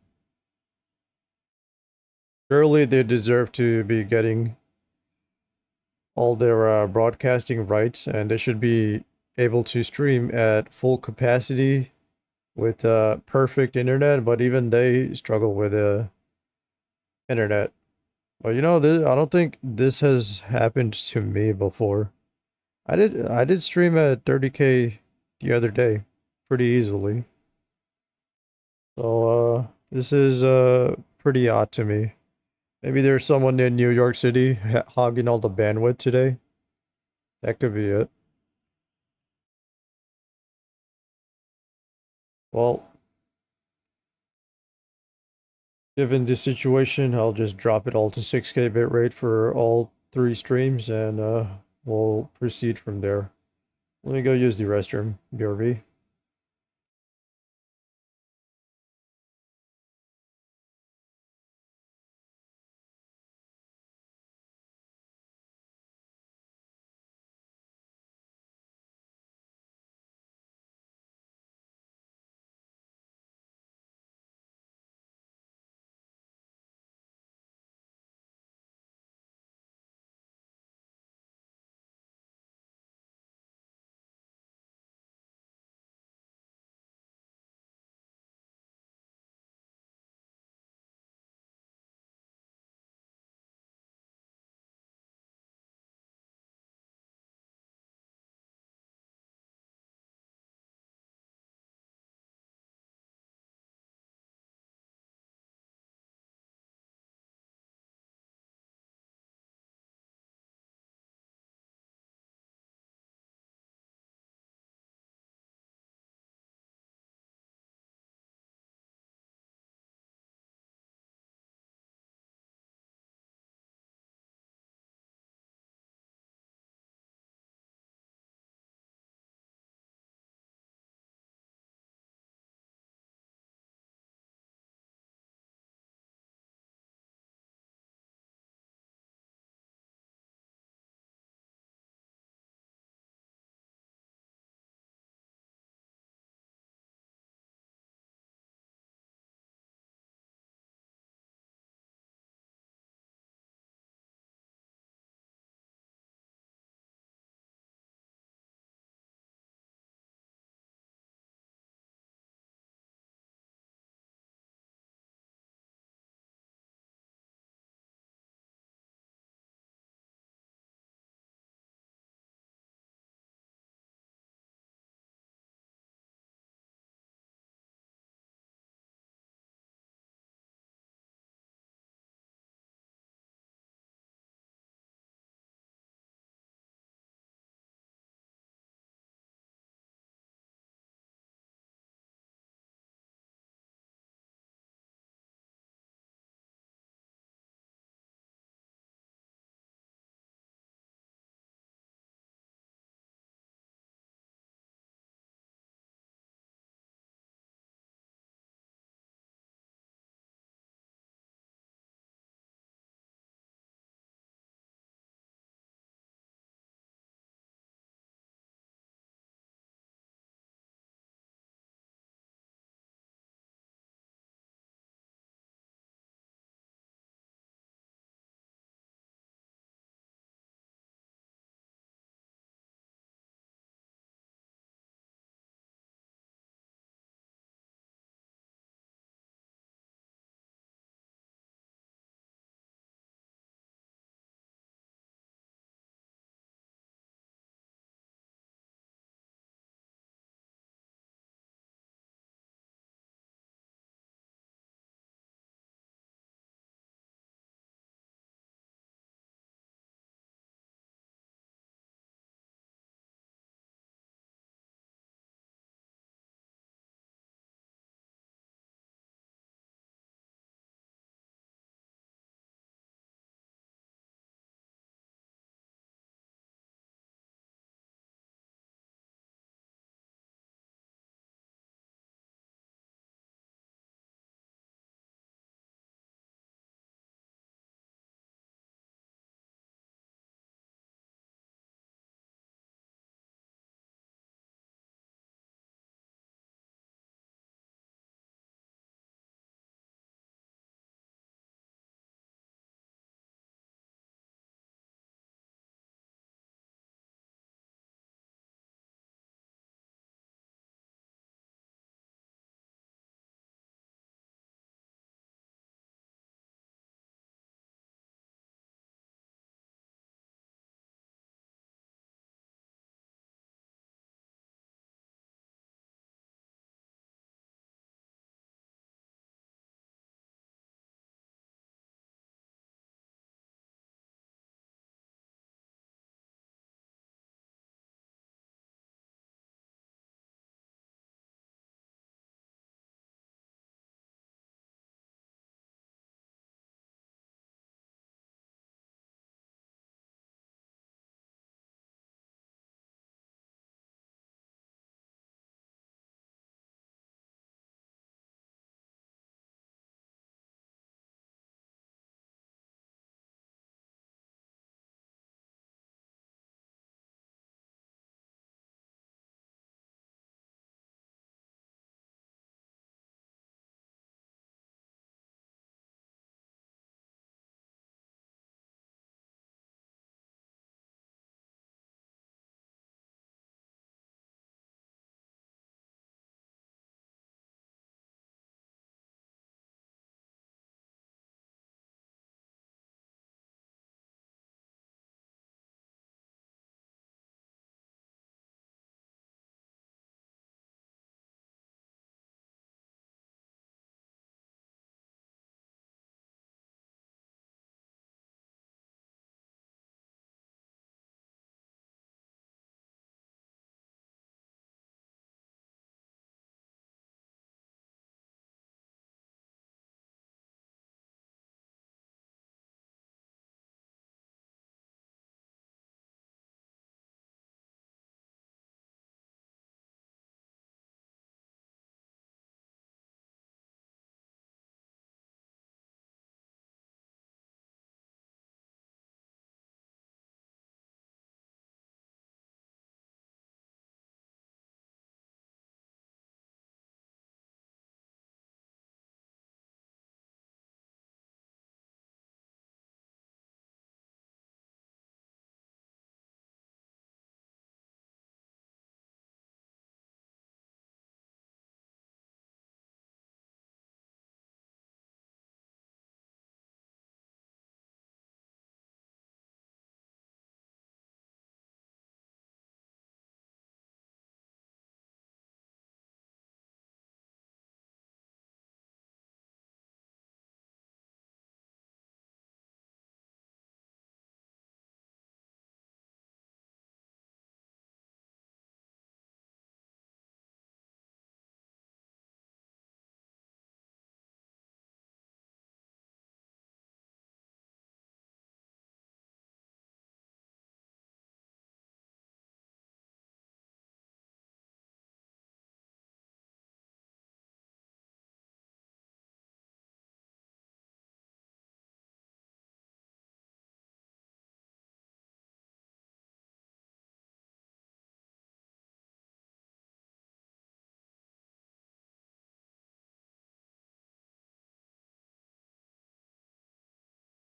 Surely they deserve to be getting all their broadcasting rights, and they should be able to stream at full capacity with perfect internet, but even they struggle with internet. But you know, I don't think this has happened to me before. I did stream at 30K the other day pretty easily. So this is pretty odd to me. Maybe there's someone in New York City hogging all the bandwidth today. That could be it. Well, Given the situation, I'll just drop it all to 6K bitrate for all 3 streams, and we'll proceed from there. Let me go use the restroom, BRB.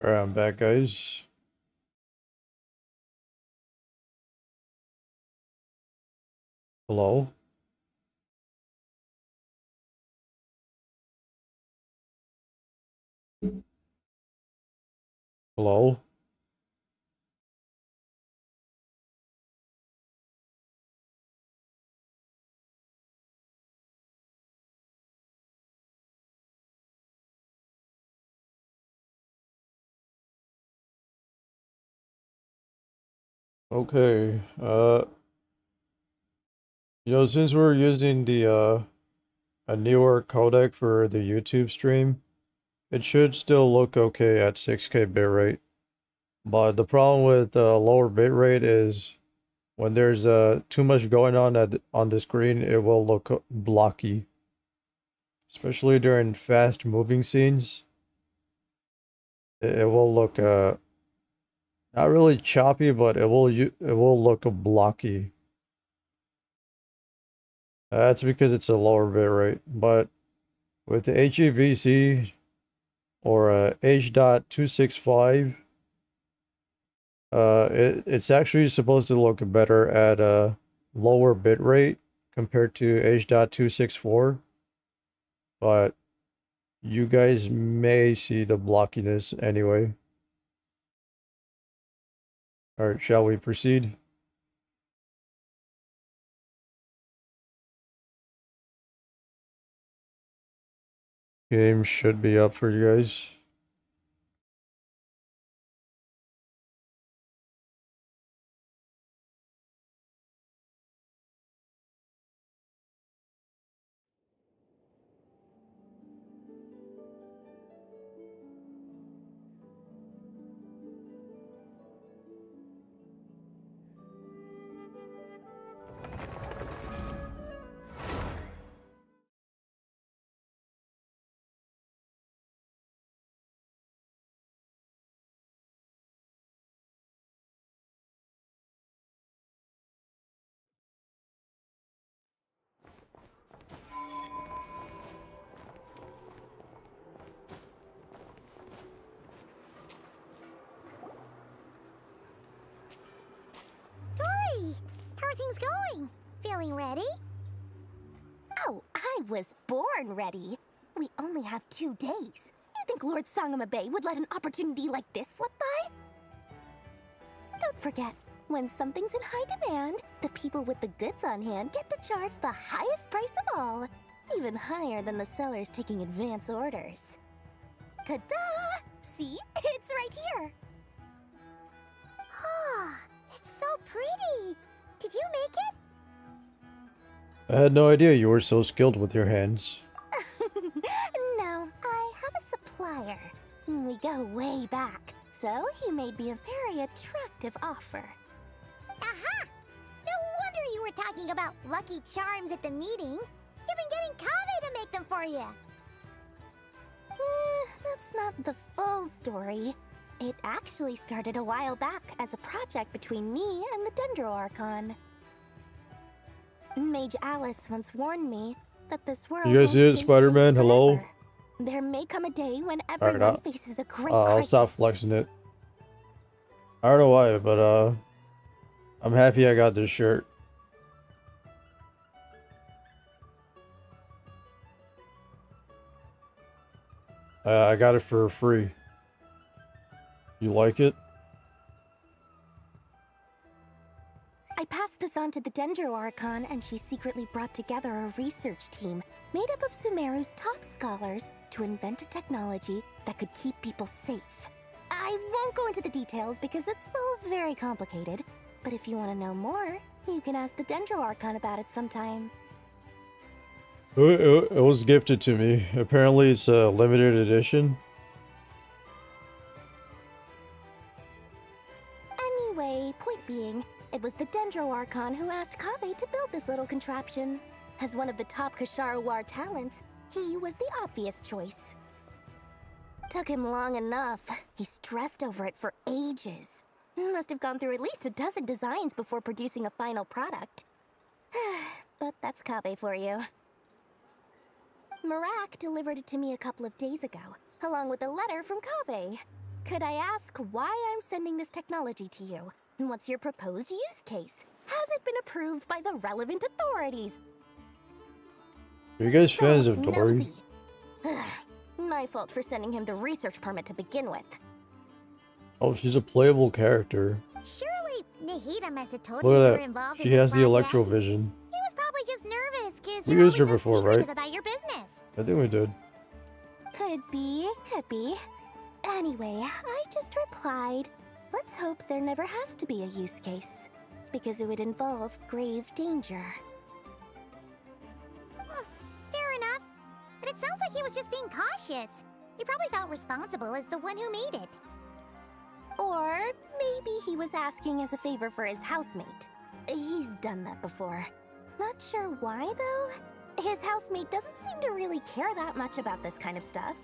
Alright, I'm back, guys. Hello? Hello? Okay, since we're using the a newer codec for the YouTube stream, it should still look okay at 6K bitrate. But the problem with lower bitrate is when there's too much going on the screen, it will look blocky. Especially during fast moving scenes. It will look not really choppy, but it will look blocky. That's because it's a lower bitrate. But with the HEVC or H.265, it's actually supposed to look better at a lower bitrate compared to H.264. But you guys may see the blockiness anyway. Alright, shall we proceed? Game should be up for you guys. Dory! How are things going? Feeling ready? Oh, I was born ready. We only have 2 days. You think Lord Sangamabe would let an opportunity like this slip by? Don't forget, when something's in high demand, the people with the goods on hand get to charge the highest price of all. Even higher than the sellers taking advance orders. Ta-da! See? It's right here! Ah, it's so pretty! Did you make it? I had no idea you were so skilled with your hands. No, I have a supplier. We go way back, so he made me a very attractive offer. Aha! No wonder you were talking about lucky charms at the meeting. You've been getting Kave to make them for you. That's not the full story. It actually started a while back as a project between me and the Dendro Archon. Mage Alice once warned me that this world You guys see won't it, stay Spider-Man? safe Hello? forever. There may come a day when Alright, everyone faces a great I'll crisis. stop flexing it. I don't know why, but I'm happy I got this shirt. I got it for free. You like it? I passed this on to the Dendro Archon, and she secretly brought together a research team made up of Sumeru's top scholars to invent a technology that could keep people safe. I won't go into the details because it's all very complicated, but if you want to know more, you can ask the Dendro Archon about it sometime. It was gifted to me. Apparently it's a limited edition. Anyway, point being, it was the Dendro Archon who asked Kave to build this little contraption. As one of the top Kashara War talents, he was the obvious choice. Took him long enough. He stressed over it for ages. Must have gone through at least a dozen designs before producing a final product. But that's Kave for you. Marak delivered it to me a couple of days ago, along with a letter from Kave. Could I ask why I'm sending this technology to you? And what's your proposed use case? Has it been approved by the relevant authorities? Are you guys fans of nosy. Dory? My fault for sending him the research permit to begin with. Oh, she's a playable character. Surely Nahida must have told Look you you at were that. involved She in has this the project. electrovision. He was probably just nervous because We you're used her always so before, right? secretive about your business. I think we did. Could be, could be. Anyway, I just replied, let's hope there never has to be a use case, because it would involve grave danger. Fair enough. But it sounds like he was just being cautious. He probably felt responsible as the one who made it. Or maybe he was asking as a favor for his housemate. He's done that before. Not sure why, though. His housemate doesn't seem to really care that much about this kind of stuff.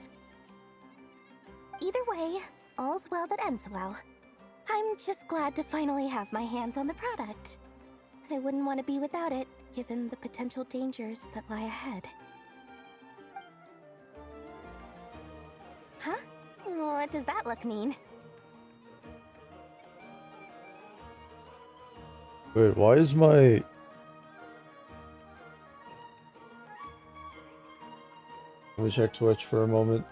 Either way, all's well that ends well. I'm just glad to finally have my hands on the product. I wouldn't want to be without it, given the potential dangers that lie ahead. Huh? What does that look mean? Wait, why is my... Let me check Twitch for a moment.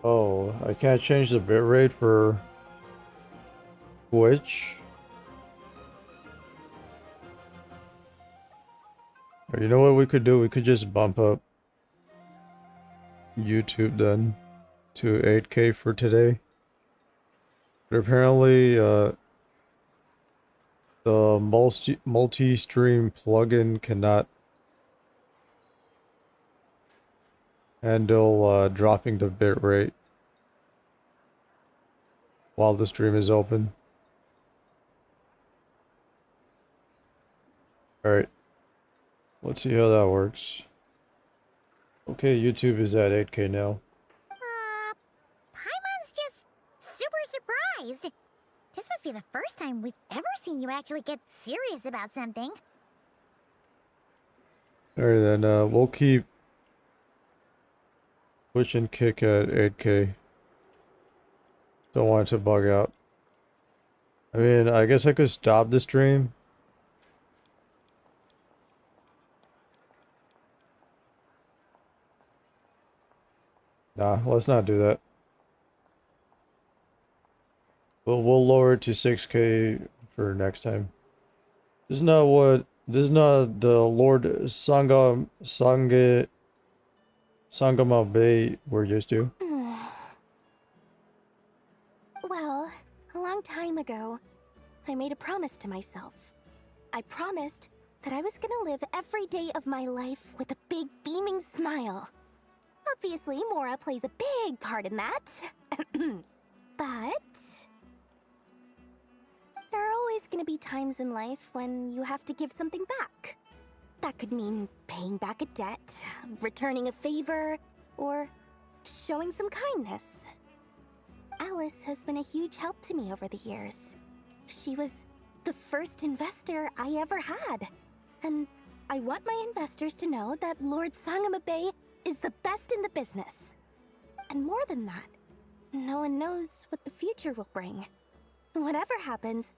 Oh, I can't change the bitrate for Twitch. Or you know what we could do? We could just bump up YouTube then to 8K for today. But apparently, the multi-stream plugin cannot handle dropping the bitrate while the stream is open. Alright, let's see how that works. Okay, YouTube is at 8K now. Paimon's just super surprised. This must be the first time we've ever seen you actually get serious about something. Alright then, we'll keep Twitch and Kick at 8K. Don't want it to bug out. I mean, I guess I could stop the stream. Nah, let's not do that. We'll lower it to 6K for next time. This is not the Lord Sangama Bay we're used to. Well, a long time ago, I made a promise to myself. I promised that I was gonna live every day of my life with a big beaming smile. Obviously, Mora plays a big part in that. But there are always gonna be times in life when you have to give something back. That could mean paying back a debt, returning a favor, or showing some kindness. Alice has been a huge help to me over the years. She was the first investor I ever had. And I want my investors to know that Lord Sangama Bay is the best in the business. And more than that, no one knows what the future will bring. Whatever happens,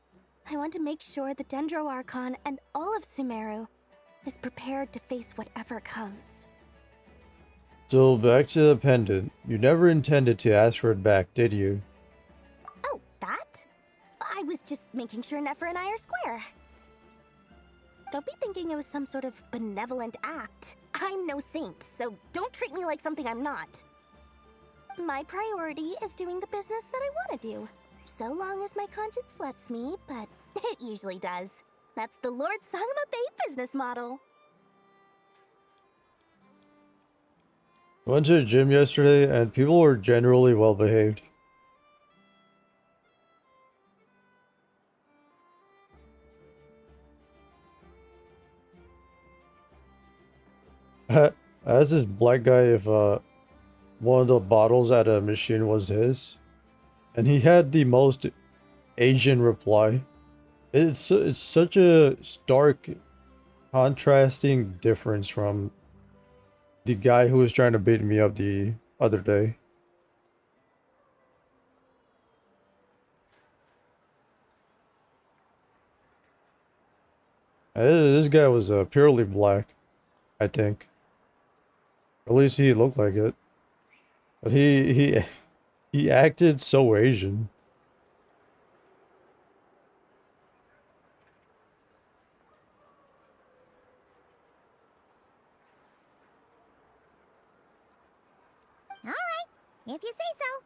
I want to make sure the Dendro Archon and all of Sumeru is prepared to face whatever comes. So back to the pendant. You never intended to ask for it back, did you? Oh, that? I was just making sure Nefer and I are square. Don't be thinking it was some sort of benevolent act. I'm no saint, so don't treat me like something I'm not. My priority is doing the business that I want to do, so long as my conscience lets me, but it usually does. That's the Lord Sangama Bay business model. I went to the gym yesterday and people were generally well behaved. As this black guy, if one of the bottles at a machine was his, and he had the most Asian reply. It's such a stark, contrasting difference from the guy who was trying to beat me up the other day. This guy was purely black, I think. At least he looked like it. But he acted so Asian. All right, if you say so.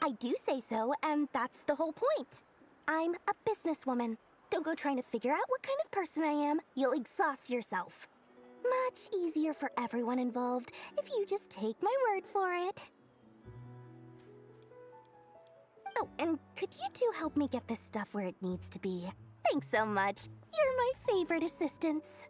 I do say so, and that's the whole point. I'm a businesswoman. Don't go trying to figure out what kind of person I am. You'll exhaust yourself. Much easier for everyone involved if you just take my word for it. Oh, and could you two help me get this stuff where it needs to be? Thanks so much. You're my favorite assistants.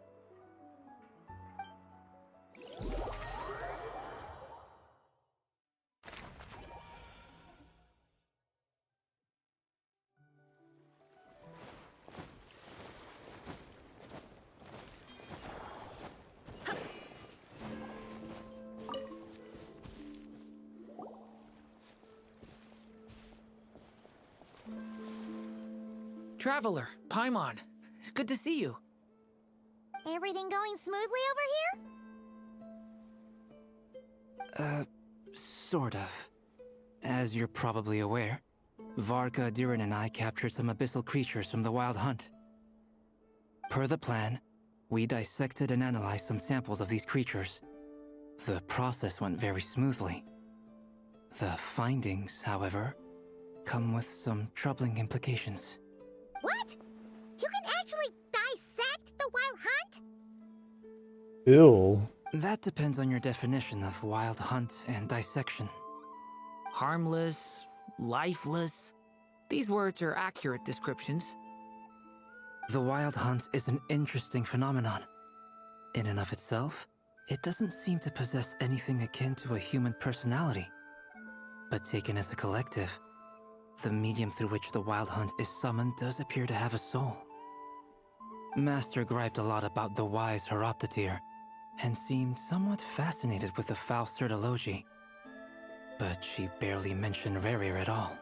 Traveler, Paimon, it's good to see you. Everything going smoothly over here? Sort of. As you're probably aware, Varka, Durin, and I captured some abyssal creatures from the Wild Hunt. Per the plan, we dissected and analyzed some samples of these creatures. The process went very smoothly. The findings, however, come with some troubling implications. What? You can actually dissect the Wild Hunt? Ew. That depends on your definition of Wild Hunt and dissection. Harmless, lifeless. These words are accurate descriptions. The Wild Hunt is an interesting phenomenon. In and of itself, it doesn't seem to possess anything akin to a human personality. But taken as a collective, the medium through which the Wild Hunt is summoned does appear to have a soul. Master griped a lot about the wise Horoptetyr, and seemed somewhat fascinated with the Faust Certology. But she barely mentioned Rerir at all.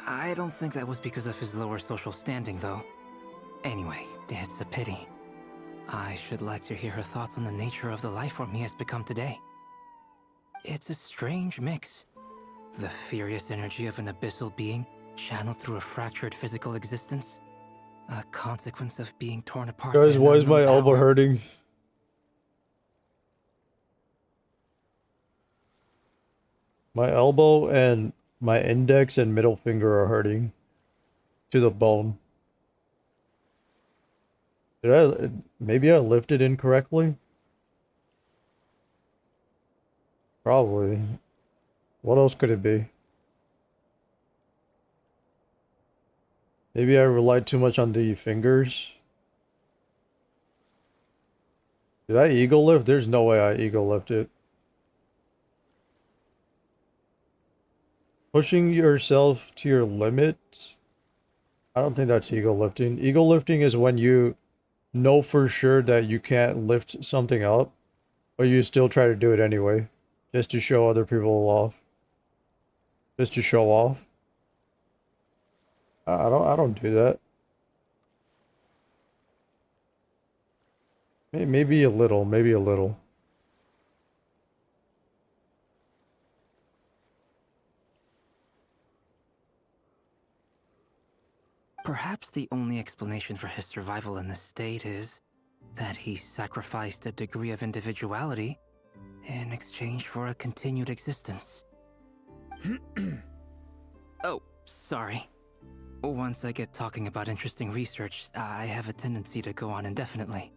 I don't think that was because of his lower social standing, though. Anyway, it's a pity. I should like to hear her thoughts on the nature of the life form he has become today. It's a strange mix. The furious energy of an abyssal being channeled through a fractured physical existence. A consequence of being torn apart. Guys, by why an is my unknown elbow power. hurting? My elbow and my index and middle finger are hurting to the bone. Maybe I lifted incorrectly? Probably. What else could it be? Maybe I relied too much on the fingers. Did I ego lift? There's no way I ego lifted. Pushing yourself to your limit? I don't think that's ego lifting. Ego lifting is when you know for sure that you can't lift something up, but you still try to do it anyway, just to show other people off. Just to show off. I don't do that. Maybe a little, maybe a little. Perhaps the only explanation for his survival in this state is that he sacrificed a degree of individuality in exchange for a continued existence. Oh, sorry. Once I get talking about interesting research, I have a tendency to go on indefinitely.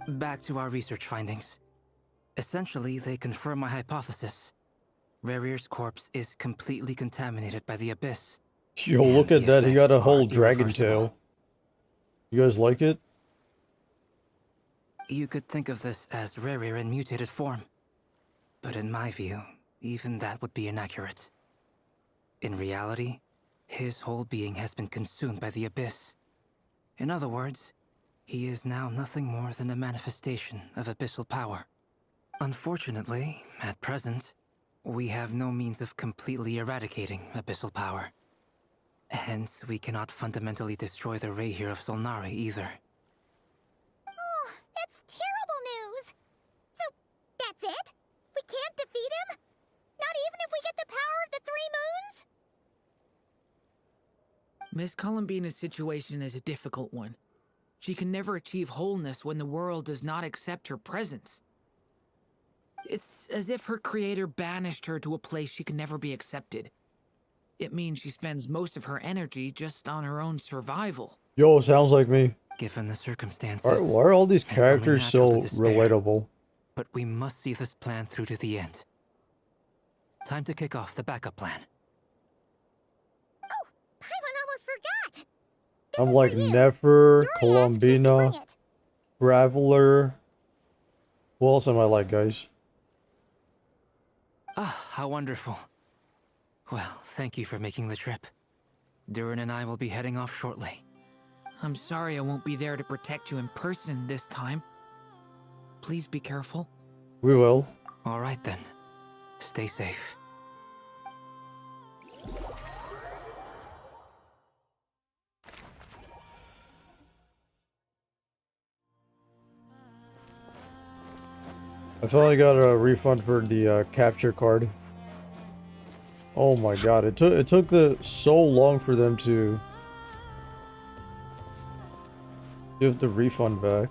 Back to our research findings. Essentially, they confirm my hypothesis. Rerir's corpse is completely contaminated by the Abyss. Yo, look at that. He got a whole are dragon irreversible. tail. You guys like it? You could think of this as Rerir in mutated form. But in my view, even that would be inaccurate. In reality, his whole being has been consumed by the Abyss. In other words, he is now nothing more than a manifestation of abyssal power. Unfortunately, at present, we have no means of completely eradicating abyssal power. Hence, we cannot fundamentally destroy the Reihir of Solnari either. Oh, that's terrible news! So, that's it? We can't defeat him? Not even if we get the power of the Three Moons? Miss Columbina's situation is a difficult one. She can never achieve wholeness when the world does not accept her presence. It's as if her creator banished her to a place she can never be accepted. It means she spends most of her energy just on her own survival. Yo, sounds like me. Given the circumstances, Why are all these it's only characters natural so to despair. relatable? But we must see this plan through to the end. Time to kick off the backup plan. Oh, Paimon almost forgot! I'm like Nefer, Columbina, Traveler. Who else am I like, guys? Ah, how wonderful. Well, thank you for making the trip. Durin and I will be heading off shortly. I'm sorry I won't be there to protect you in person this time. Please be careful. We will. All right then. Stay safe. I finally got a refund for the capture card. Oh my god, it took so long for them to give the refund back.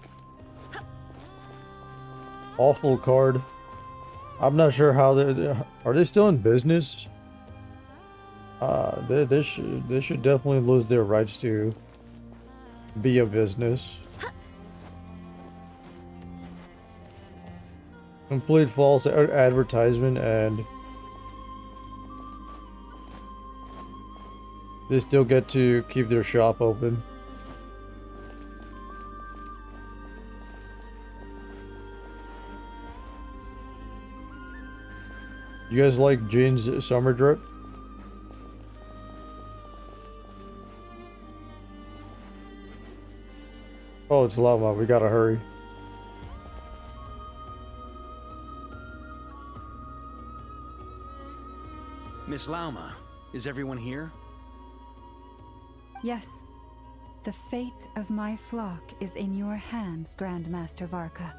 Awful card. I'm not sure how are they still in business? They should definitely lose their rights to be a business. Complete false advertisement, and they still get to keep their shop open. You guys like Jean's summer drip? Oh, it's lava. We gotta hurry. Miss Lauma, is everyone here? Yes. The fate of my flock is in your hands, Grandmaster Varka.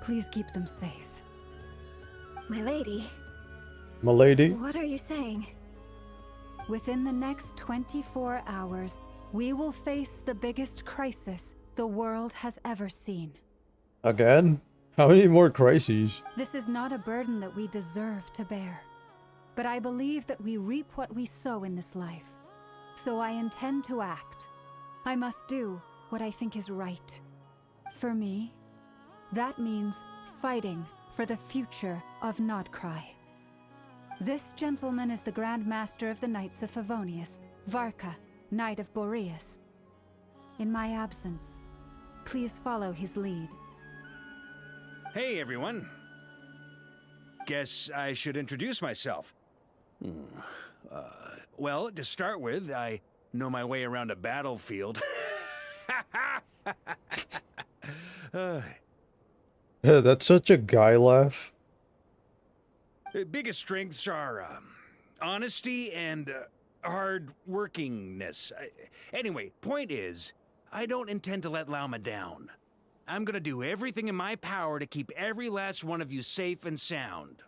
Please keep them safe. My lady. Milady? What are you saying? Within the next 24 hours, we will face the biggest crisis the world has ever seen. Again? How many more crises? This is not a burden that we deserve to bear. But I believe that we reap what we sow in this life. So I intend to act. I must do what I think is right. For me, that means fighting for the future of Nodcry. This gentleman is the Grand Master of the Knights of Favonius, Varka, Knight of Boreas. In my absence, please follow his lead. Hey, everyone. Guess I should introduce myself. Well, to start with, I know my way around a battlefield. Yeah, that's such a guy laugh. Biggest strengths are honesty and hard workingness. Anyway, point is, I don't intend to let Lauma down. I'm gonna do everything in my power to keep every last one of you safe and sound.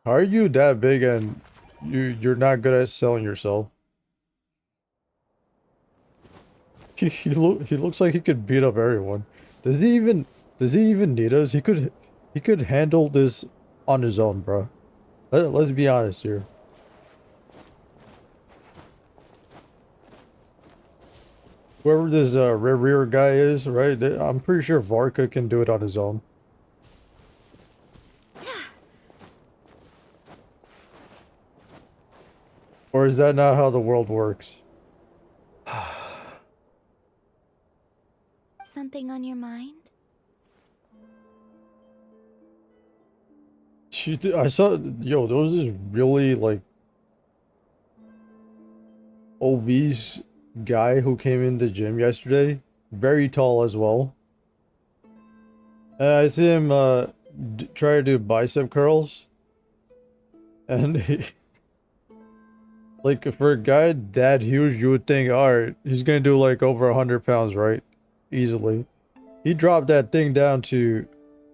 How are you that big and you're not good at selling yourself? He looks like he could beat up everyone. Does he even need us? He could handle this on his own, bro. Let's be honest here. Whoever this rear guy is, right? I'm pretty sure Varka can do it on his own. Or is that not how the world works? Something on your mind? I saw, yo, there was this really like obese guy who came in the gym yesterday, very tall as well. I see him try to do bicep curls, and like for a guy that huge, you would think, all right, he's gonna do like over 100 pounds, right? Easily. He dropped that thing down to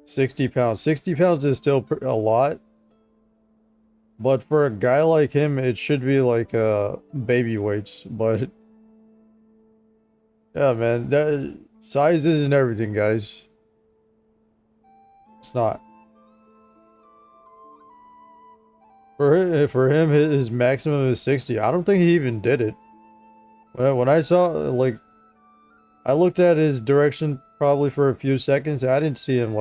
60 pounds. 60 pounds is still a lot. But for a guy like him, it should be like baby weights. But yeah, man, that size isn't everything, guys. It's not. For him, his maximum is 60. I don't think he even did it. When I saw, like, I looked at his direction probably for a few seconds. I didn't see him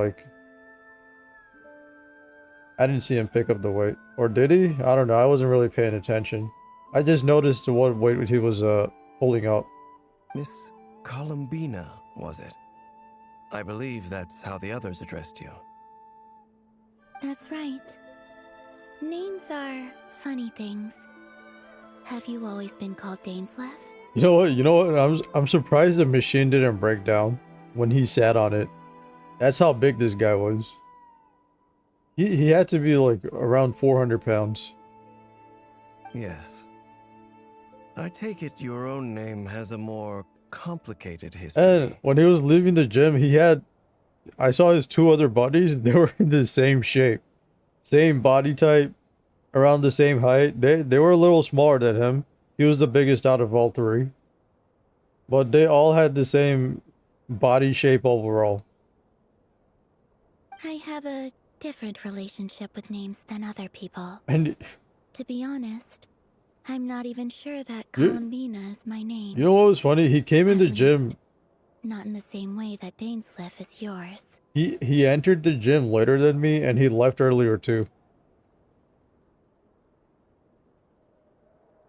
pick up the weight. Or did he? I don't know. I wasn't really paying attention. I just noticed what weight he was pulling up. Miss Columbina, was it? I believe that's how the others addressed you. That's right. Names are funny things. Have you always been called Dainsleff? You know what? You know what? I'm surprised the machine didn't break down when he sat on it. That's how big this guy was. He had to be like around 400 pounds. Yes. I take it your own name has a more complicated history. And when he was leaving the gym, I saw his two other buddies. They were in the same shape, same body type, around the same height. They were a little smaller than him. He was the biggest out of all three. But they all had the same body shape overall. I have a different relationship with names than other people. And to be honest, I'm not even sure that Columbina is my name. You know what was funny? He came in the gym. Not in the same way that Dainsleff is yours. He entered the gym later than me, and he left earlier too.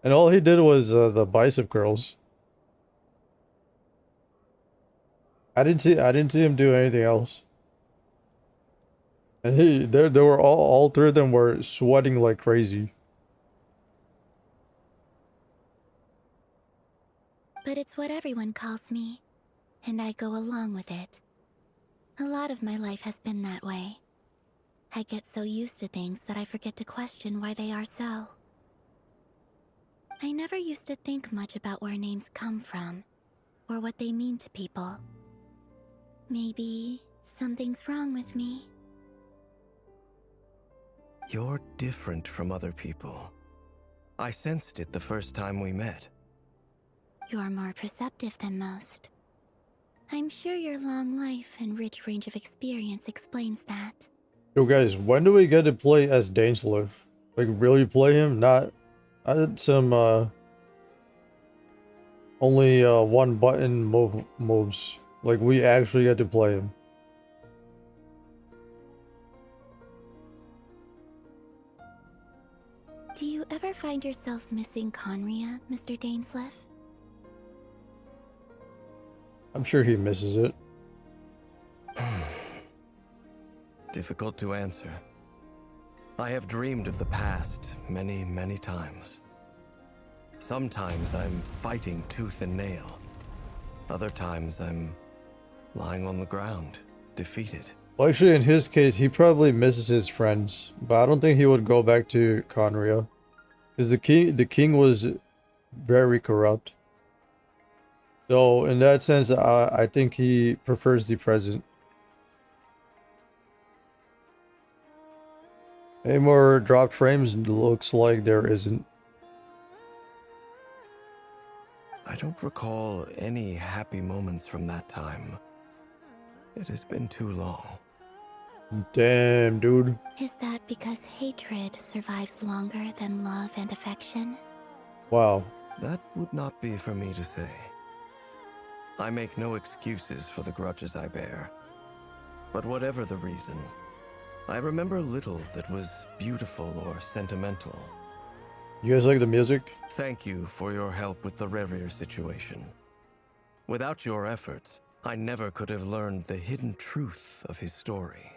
And all he did was the bicep curls. I didn't see him do anything else. And they were all three of them were sweating like crazy. But it's what everyone calls me, and I go along with it. A lot of my life has been that way. I get so used to things that I forget to question why they are so. I never used to think much about where names come from, or what they mean to people. Maybe something's wrong with me. You're different from other people. I sensed it the first time we met. You're more perceptive than most. I'm sure your long life and rich range of experience explains that. Yo guys, when do we get to play as Dainsleff? Like really play him? Not some only one button moves. Like we actually get to play him. Do you ever find yourself missing Conria, Mr. Dainsleff? I'm sure he misses it. Difficult to answer. I have dreamed of the past many, many times. Sometimes I'm fighting tooth and nail. Other times I'm lying on the ground, defeated. Well, actually, in his case, he probably misses his friends, but I don't think he would go back to Conria, because the king was very corrupt. So, in that sense, I think he prefers the present. Any more dropped frames? Looks like there isn't. I don't recall any happy moments from that time. It has been too long. Damn, dude. Is that because hatred survives longer than love and affection? Wow. That would not be for me to say. I make no excuses for the grudges I bear. But whatever the reason, I remember little that was beautiful or sentimental. You guys like the music? Thank you for your help with the Rerir situation. Without your efforts, I never could have learned the hidden truth of his story.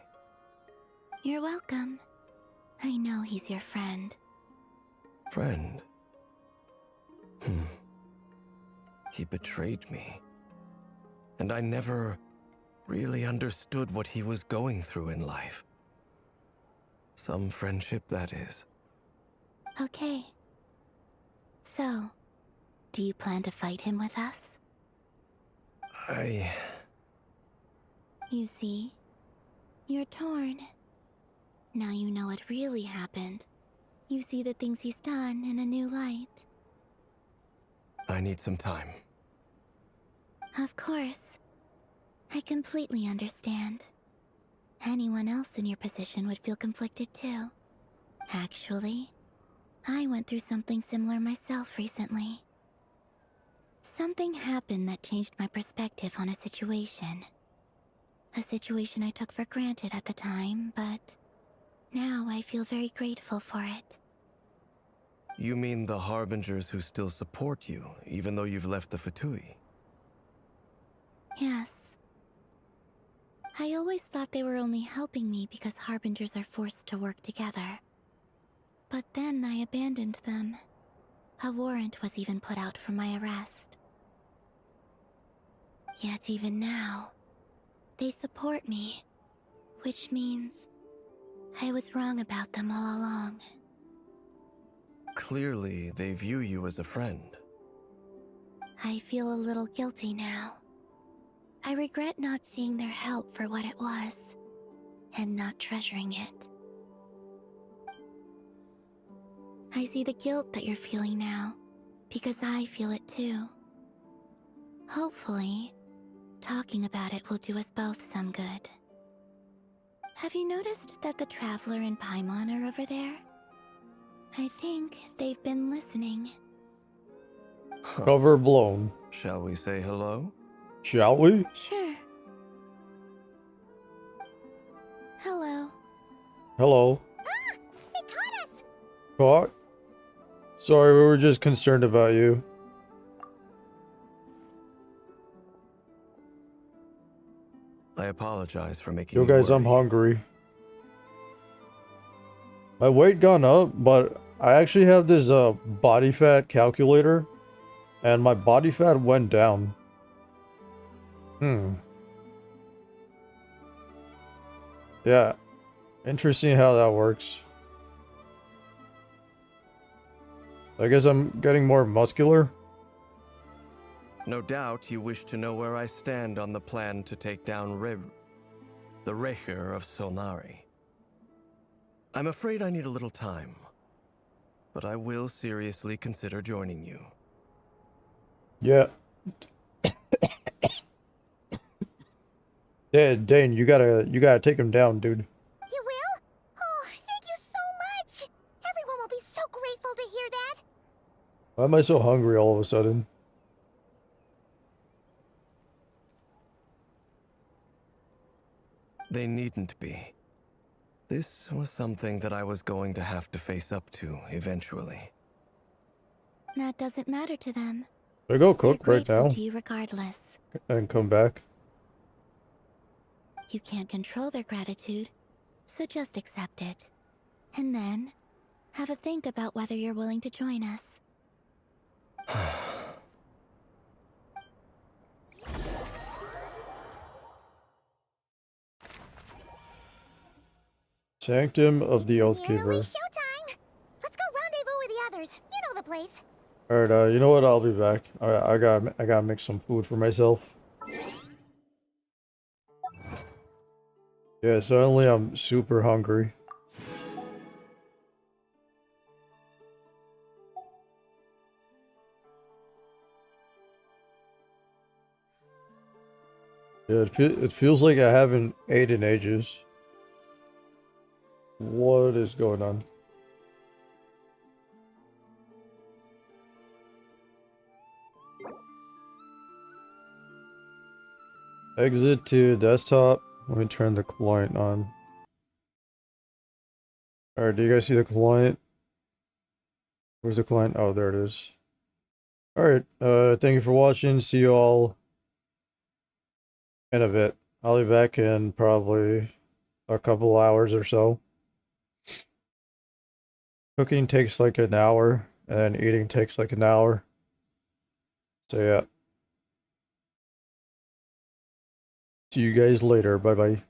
You're welcome. I know he's your friend. Friend? He betrayed me. And I never really understood what he was going through in life. Some friendship, that is. Okay. So, do you plan to fight him with us? You see, you're torn. Now you know what really happened. You see the things he's done in a new light. I need some time. Of course. I completely understand. Anyone else in your position would feel conflicted too. Actually, I went through something similar myself recently. Something happened that changed my perspective on a situation. A situation I took for granted at the time, but now I feel very grateful for it. You mean the Harbingers who still support you, even though you've left the Fatui? Yes. I always thought they were only helping me because Harbingers are forced to work together. But then I abandoned them. A warrant was even put out for my arrest. Yet even now, they support me, which means I was wrong about them all along. Clearly, they view you as a friend. I feel a little guilty now. I regret not seeing their help for what it was, and not treasuring it. I see the guilt that you're feeling now, because I feel it too. Hopefully, talking about it will do us both some good. Have you noticed that the Traveler and Paimon are over there? I think they've been listening. Cover blown. Shall we say hello? Shall we? Sure. Hello. Hello. Ah! They caught us! Caught? Sorry, we were just concerned about you. I apologize for making Yo you guys, worry. I'm hungry. My weight gone up, but I actually have this body fat calculator, and my body fat went down. Yeah. Interesting how that works. I guess I'm getting more muscular. No doubt you wish to know where I stand on the plan to take down the Recher of Solnari. I'm afraid I need a little time, but I will seriously consider joining you. Yeah. Yeah, Dane, you gotta take him down, dude. You will? Oh, thank you so much! Everyone will be so grateful to hear that! Why am I so hungry all of a sudden? They needn't be. This was something that I was going to have to face up to eventually. That doesn't matter to them. I go cook They're right grateful now to you regardless. and come back. You can't control their gratitude, so just accept it. And then, have a think about whether you're willing to join us. Sanctum of the Nearly Oathkeeper. showtime! Let's go rendezvous with the others. You know the place. Alright, you know what? I'll be back. I gotta make some food for myself. Yeah, suddenly I'm super hungry. Yeah, it feels like I haven't ate in ages. What is going on? Exit to desktop. Let me turn the client on. Alright, do you guys see the client? Where's the client? Oh, there it is. Alright, thank you for watching. See you all in a bit. I'll be back in probably a couple hours or so. Cooking takes like an hour, and eating takes like an hour. So yeah. See you guys later. Bye bye.